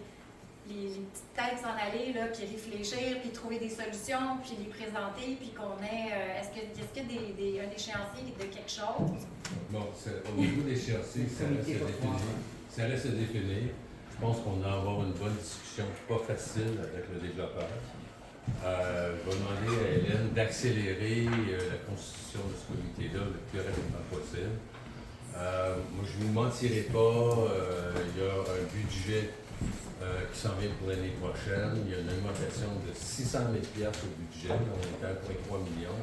petites têtes s'en aller, là, puis réfléchir, puis trouver des solutions, puis les présenter, puis qu'on ait... Est-ce qu'il y a un échéancier de quelque chose? Bon, au niveau des échéanciers, ça reste à définir. Je pense qu'on va avoir une bonne discussion, pas facile avec le développeur. Je vais demander à Hélène d'accélérer la constitution de ce comité-là le plus rapidement possible. Moi, je ne vous mentirai pas, il y a un budget qui s'en vient pour l'année prochaine. Il y a une augmentation de 600 000 $ au budget. On est à 1,3 million.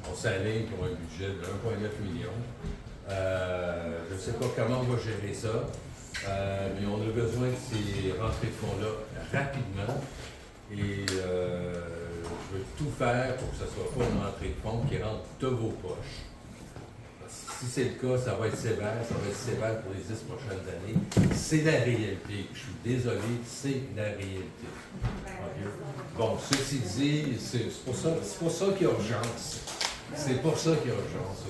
On s'aligne pour un budget de 1,9 million. Je ne sais pas comment on va gérer ça, mais on a besoin de ces rentrées de fonds-là rapidement. Et je veux tout faire pour que ce ne soit pas une rentrée de fonds qui rentre de vos poches. si c'est le cas, ça va être sévère pour les 10 prochaines années. C'est la réalité. Je suis désolé, c'est la réalité. Okay? Bon, ceci dit, c'est pour ça qu'il y a urgence. C'est pour ça qu'il y a urgence.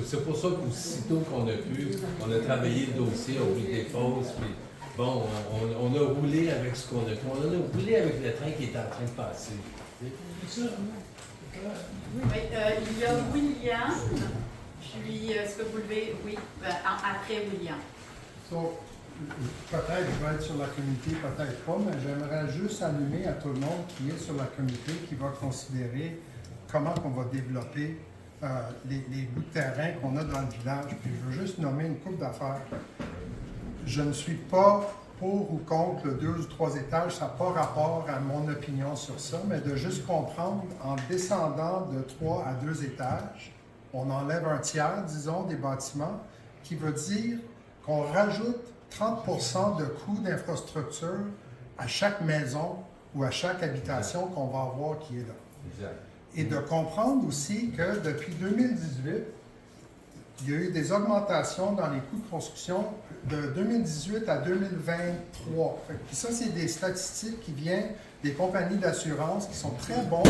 C'est pour ça qu'aussitôt qu'on a pu, on a travaillé le dossier, on a pris des pauses, puis bon, on a roulé avec ce qu'on a pu. On a roulé avec le train qui est en train de passer. Oui, il y a William, puis est-ce que vous levez? Oui, après William. So, peut-être je vais être sur la comité, peut-être pas, mais j'aimerais juste allumer à tout le monde qui est sur la comité, qui va considérer comment on va développer les bouts de terrain qu'on a dans le village. Puis je veux juste nommer une couple d'affaires. Je ne suis pas pour ou contre le 2 ou 3 étages, ça n'a pas rapport à mon opinion sur ça, mais de juste comprendre, en descendant de 3 à 2 étages, on enlève un tiers, disons, des bâtiments, qui veut dire qu'on rajoute 30% de coûts d'infrastructure à chaque maison ou à chaque habitation qu'on va avoir qui est là. Exact. Et de comprendre aussi que depuis 2018, il y a eu des augmentations dans les coûts de construction de 2018 à 2023. Puis ça, c'est des statistiques qui viennent des compagnies d'assurance qui sont très bons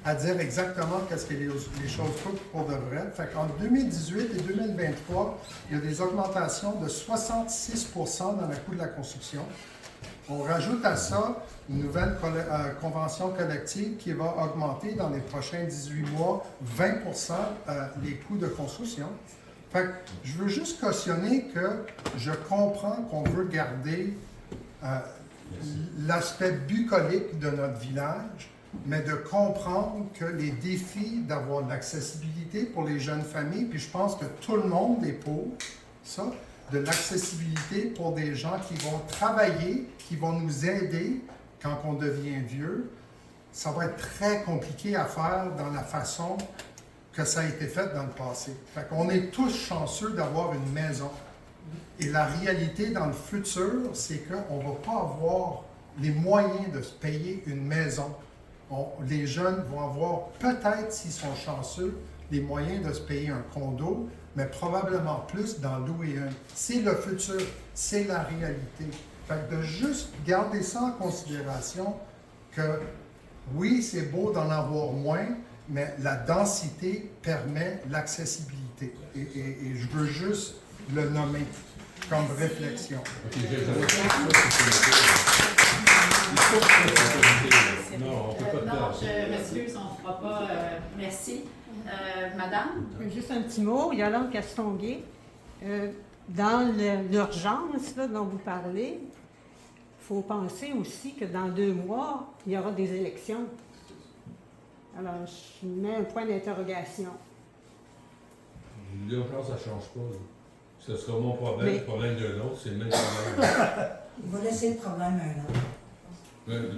à dire exactement qu'est-ce que les choses coûtent pour de vrai. Fait qu'en 2018 et 2023, il y a des augmentations de 66% dans le coût de la construction. On rajoute à ça une nouvelle convention collective qui va augmenter dans les prochains 18 mois 20% les coûts de construction. Fait que je veux juste cautionner que je comprends qu'on veut garder l'aspect bucolique de notre village, mais de comprendre que les défis d'avoir de l'accessibilité pour les jeunes familles, puis je pense que tout le monde est pour ça, de l'accessibilité pour des gens qui vont travailler, qui vont nous aider quand on devient vieux, ça va être très compliqué à faire dans la façon que ça a été fait dans le passé. Fait qu'on est tous chanceux d'avoir une maison. Et la réalité dans le futur, c'est qu'on ne va pas avoir les moyens de se payer une maison. Les jeunes vont avoir, peut-être s'ils sont chanceux, les moyens de se payer un condo, mais probablement plus d'en louer un. C'est le futur, c'est la réalité. Fait que de juste garder ça en considération que oui, c'est beau d'en avoir moins, mais la densité permet l'accessibilité. Et je veux juste le nommer comme réflexion. Non, on peut pas Non, je m'excuse, on ne fera pas. Merci. Madame? Juste un petit mot. Yolande Castonguay. Dans l'urgence dont vous parlez, il faut penser aussi que dans 2 mois, il y aura des élections. Alors, je mets un point d'interrogation. L'urgence, ça ne change pas. Là. Ce sera mon problème, le problème d'un autre, c'est le même problème. Il va laisser le problème à un autre.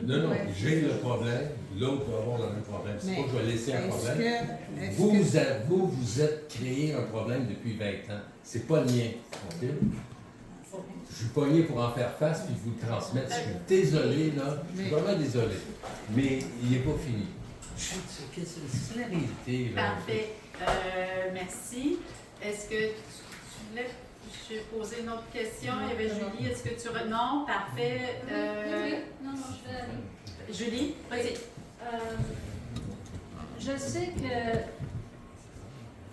Non, j'ai le problème, l'autre va avoir le même problème. C'est pas que je vais laisser un problème. Vous êtes créé un problème depuis 20 ans. C'est pas le mien. Okay? Je suis pogné pour en faire face puis vous le transmettre. Je suis désolé, là. Je suis vraiment désolé. Mais il n'est pas fini. C'est la réalité. Là. Parfait. Merci. Est-ce que tu voulais poser une autre question? Il y avait Julie. Est-ce que tu... Non? Parfait. Oui. Non, je vais aller. Julie, vas-y. Je sais que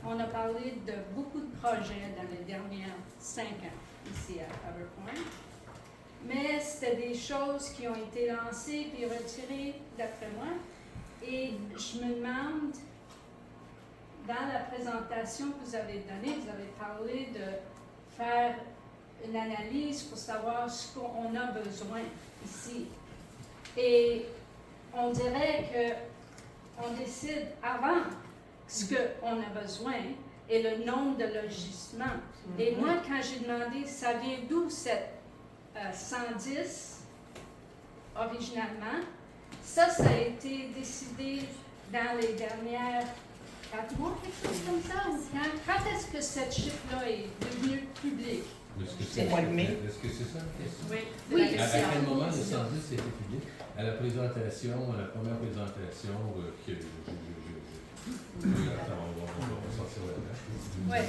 on a parlé de beaucoup de projets dans les dernières 5 ans ici à PowerPoint, mais c'était des choses qui ont été lancées puis retirées d'après moi. Et je me demande, dans la présentation que vous avez donnée, vous avez parlé de faire une analyse pour savoir ce qu'on a besoin ici. Et on dirait qu'on décide avant ce qu'on a besoin et le nombre de logissements. Et moi, quand j'ai demandé, ça vient d'où cette 110 originalement, ça a été décidé dans les dernières 4 mois, quelque chose comme ça, ou quand est-ce que cette chiffre-là est devenue publique? C'est le mois de mai. Est-ce que c'est ça? Oui. À quel moment le 110 a été public? À la présentation, à la première présentation que Ouais.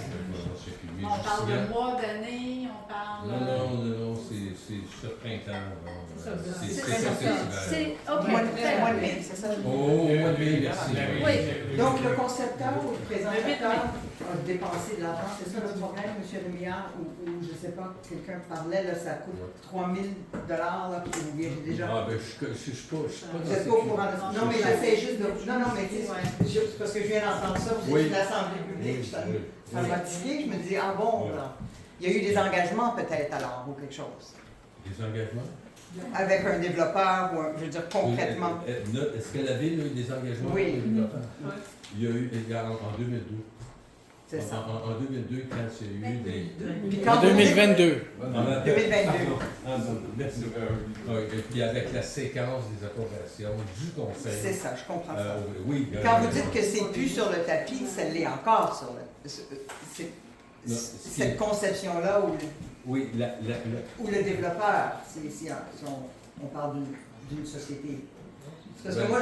On parle de mois, d'année, on parle... Non, c'est ce printemps. C'est au mois de mai, c'est ça? Au mois de mai, merci. Oui. Donc, le concepteur ou le présentateur a dépensé de l'argent. C'est ça le problème, M. Rémillard, ou je ne sais pas, quelqu'un parlait, là, ça coûte 3 000 là, puis j'ai déjà... Ah, ben, je suis pas... Vous n'êtes pas au courant de ça? Non, mais j'essaie juste de... Non, mais c'est parce que je viens d'entendre ça, vous êtes de l'Assemblée publique, ça m'a tiqué, je me dis, ah bon, là, il y a eu des engagements peut-être alors, ou quelque chose. Des engagements? Avec un développeur, ou je veux dire concrètement. Est-ce que la Ville a eu des engagements avec le développeur? Il y a eu en 2002. C'est ça. En 2002, quand il y a eu des... En 2022. En 2022. Merci. Et puis avec la séquence des approbations du Conseil. C'est ça, je comprends ça. Oui. Quand vous dites que c'est plus sur le tapis, ça l'est encore sur le... Cette conception-là où... Oui, ou le développeur, on parle d'une société. Parce que moi,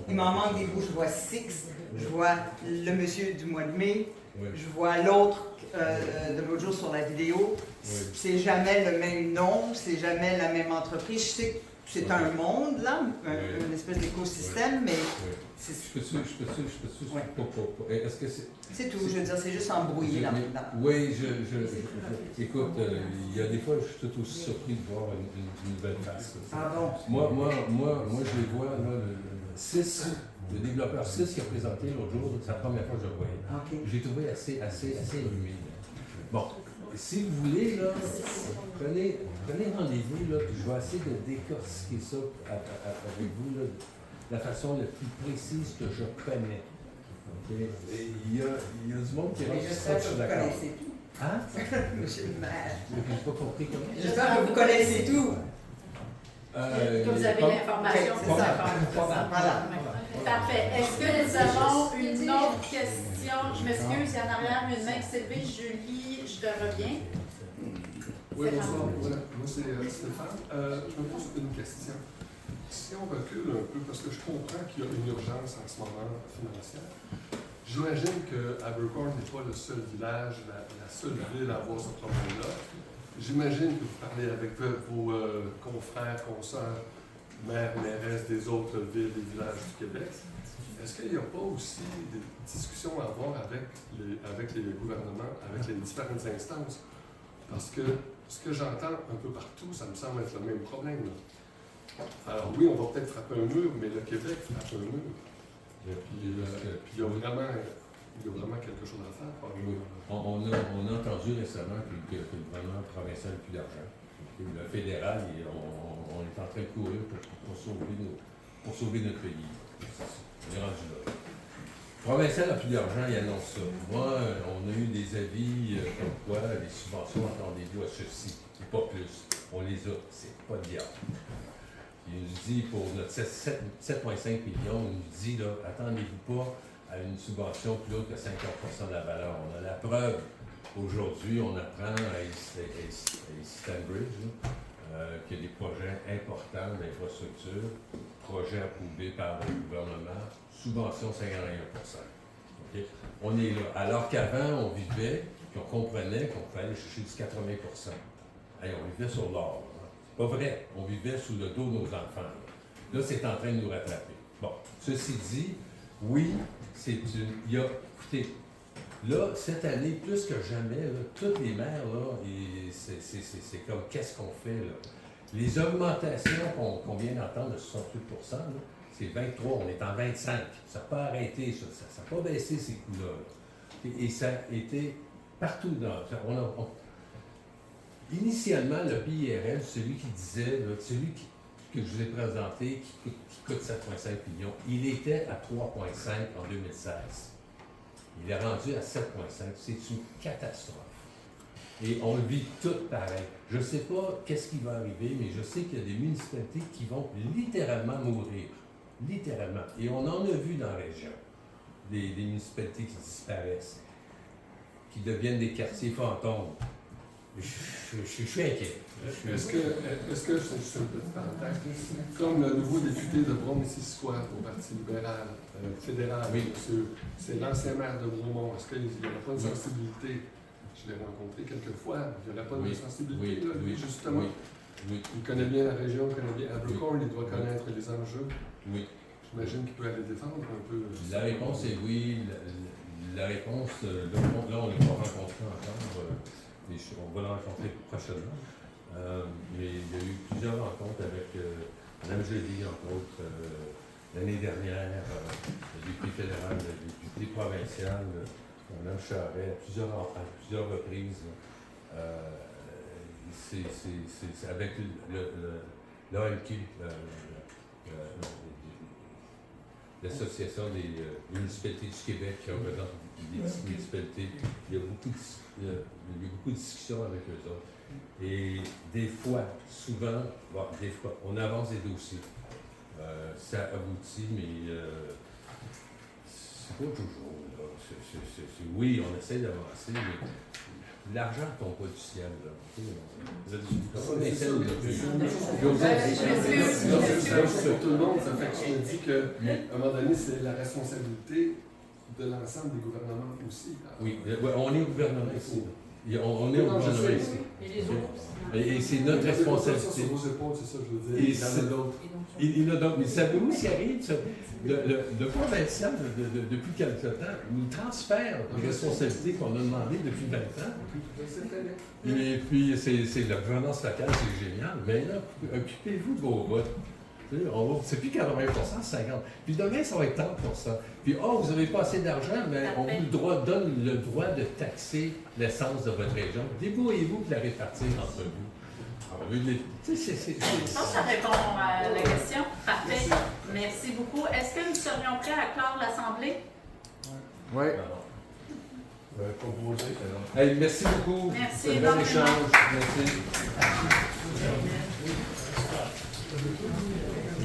il m'en manque des bouts. Je vois Six, je vois le monsieur du mois de mai, je vois l'autre de l'autre jour sur la vidéo. C'est jamais le même nom, c'est jamais la même entreprise. Je sais que c'est un monde, là, une espèce d'écosystème, mais... Je peux-tu? Est-ce que c'est... C'est tout, je veux dire, c'est juste embrouillé là. Oui, écoute, il y a des fois, je suis tout aussi surpris de voir une nouvelle face. Ah bon? Moi, je les vois, là, le développeur 6 qui a présenté l'autre jour, c'est la première fois que je le voyais. Okay. J'ai trouvé assez humide. Bon, si vous voulez, là, prenez rendez-vous, là, puis je vais essayer de décortiquer ça avec vous, là, de la façon la plus précise que je connais. Okay. Il y a du monde qui reste J'espère que vous d'accord. connaissez tout. Hein? Monsieur le maire. Je n'ai pas compris comment. J'espère que vous connaissez tout. Que vous avez l'information. C'est ça. Voilà. Parfait. Est-ce que nous avons une autre question? Je m'excuse, il y a en arrière une main qui s'est levée. Julie, je te reviens. Oui, bonsoir. Voilà. Moi, c'est Stéphane. Je me pose une question. Si on recule un peu, parce que je comprends qu'il y a une urgence en ce moment financière, j'imagine que Abercorn n'est pas le seul village, la seule ville à avoir ce problème-là. J'imagine que vous parlez avec vos confrères, consoeurs, maires, mairesses des autres villes et villages du Québec. Est-ce qu'il n'y a pas aussi des discussions à avoir avec les gouvernements, avec les différentes instances? Parce que ce que j'entends un peu partout, ça me semble être le même problème, là. Alors oui, on va peut-être frapper un mur, mais le Québec frappe un mur. Puis il y a vraiment quelque chose à faire. Oui. On a entendu récemment que le gouvernement provincial n'a plus d'argent. Le fédéral, on est en train de courir pour sauver notre pays. On est rendu là. Le provincial n'a plus d'argent, il annonce ça. Moi, on a eu des avis comme quoi les subventions, attendez-vous à ceci, et pas plus. On les a, c'est pas le diable. Il nous dit, pour notre 7,5 millions, il nous dit, là, attendez-vous pas à une subvention plus haute que 50% de la valeur. On a la preuve. Aujourd'hui, on apprend à East Stanbridge qu'il y a des projets importants d'infrastructure, projets approuvés par le gouvernement, subvention 51%. Okay? On est là. Alors qu'avant, on vivait, puis on comprenait qu'on pouvait aller chercher du 80%. Hey, on vivait sur l'or. Pas vrai, on vivait sous le dos de nos enfants. Là, c'est en train de nous rattraper. Bon, ceci dit, oui, écoutez, là, cette année, plus que jamais, là, toutes les maires, là, c'est comme, qu'est-ce qu'on fait, là? Les augmentations qu'on vient d'entendre de 68%, là, c'est 23, on est en 25. Ça n'a pas arrêté, ça n'a pas baissé ces coûts-là. Et ça a été partout dans... Initialement, le PIRL, celui qui disait, là, celui que je vous ai présenté, qui coûte 7,5 millions, il était à 3,5 en 2016. Il est rendu à 7,5. C'est une catastrophe. Et on le vit tout pareil. Je ne sais pas qu'est-ce qui va arriver, mais je sais qu'il y a des municipalités qui vont littéralement mourir. Littéralement. Et on en a vu dans la région. Des municipalités qui disparaissent, qui deviennent des quartiers fantômes. Je suis inquiet. Est-ce que c'est juste une petite parenthèse, comme le nouveau député de Brome-Missisquoi au Parti libéral fédéral, c'est l'ancien maire de Bromont, est-ce qu'il n'y aurait pas une sensibilité? Je l'ai rencontré quelques fois, il n'y aurait pas de sensibilité, là, lui, justement. Il connaît bien la région, il connaît bien Abercorn, il doit connaître les enjeux. Oui. J'imagine qu'il peut aller défendre un peu. La réponse est oui. La réponse, là, on n'est pas rencontré encore, mais on va la rencontrer prochainement. Mais il y a eu plusieurs rencontres avec Mme Joly, entre autres, l'année dernière, le député fédéral, le député provincial, Mme Charret, à plusieurs reprises. C'est avec l'AMQ, l'Association des municipalités du Québec qui représente les petites municipalités. Il y a beaucoup de discussions avec eux autres. Et des fois, souvent, on avance des dossiers. Ça aboutit, mais c'est pas toujours. Là. Oui, on essaie d'avancer, mais l'argent ne tombe pas du ciel. Tout le monde, ça fait que je me dis qu'à un moment donné, c'est la responsabilité de l'ensemble des gouvernements aussi. Oui, on est au gouvernement ici. On est au gouvernement ici. Et les autres. Et c'est notre responsabilité. Sur vos épaules, c'est ça que je veux dire. Il y en a d'autres. Mais savez-vous ce qui arrive? Le provincial, depuis quelque temps, nous transfère les responsabilités qu'on a demandées depuis 20 ans. Et puis, c'est la gouvernance locale, c'est génial. Mais là, occupez-vous de vos routes. C'est plus 80%, c'est 50%. Puis demain, ça va être 30%. Puis, vous n'avez pas assez d'argent, mais on vous donne le droit de taxer l'essence de votre région. Débrouillez-vous pour la répartir entre vous. Je pense que ça répond à la question. Parfait. Merci beaucoup. Est-ce que nous serions prêts à clore l'Assemblée? Oui. Hey, merci beaucoup. Merci un bel échange. Merci.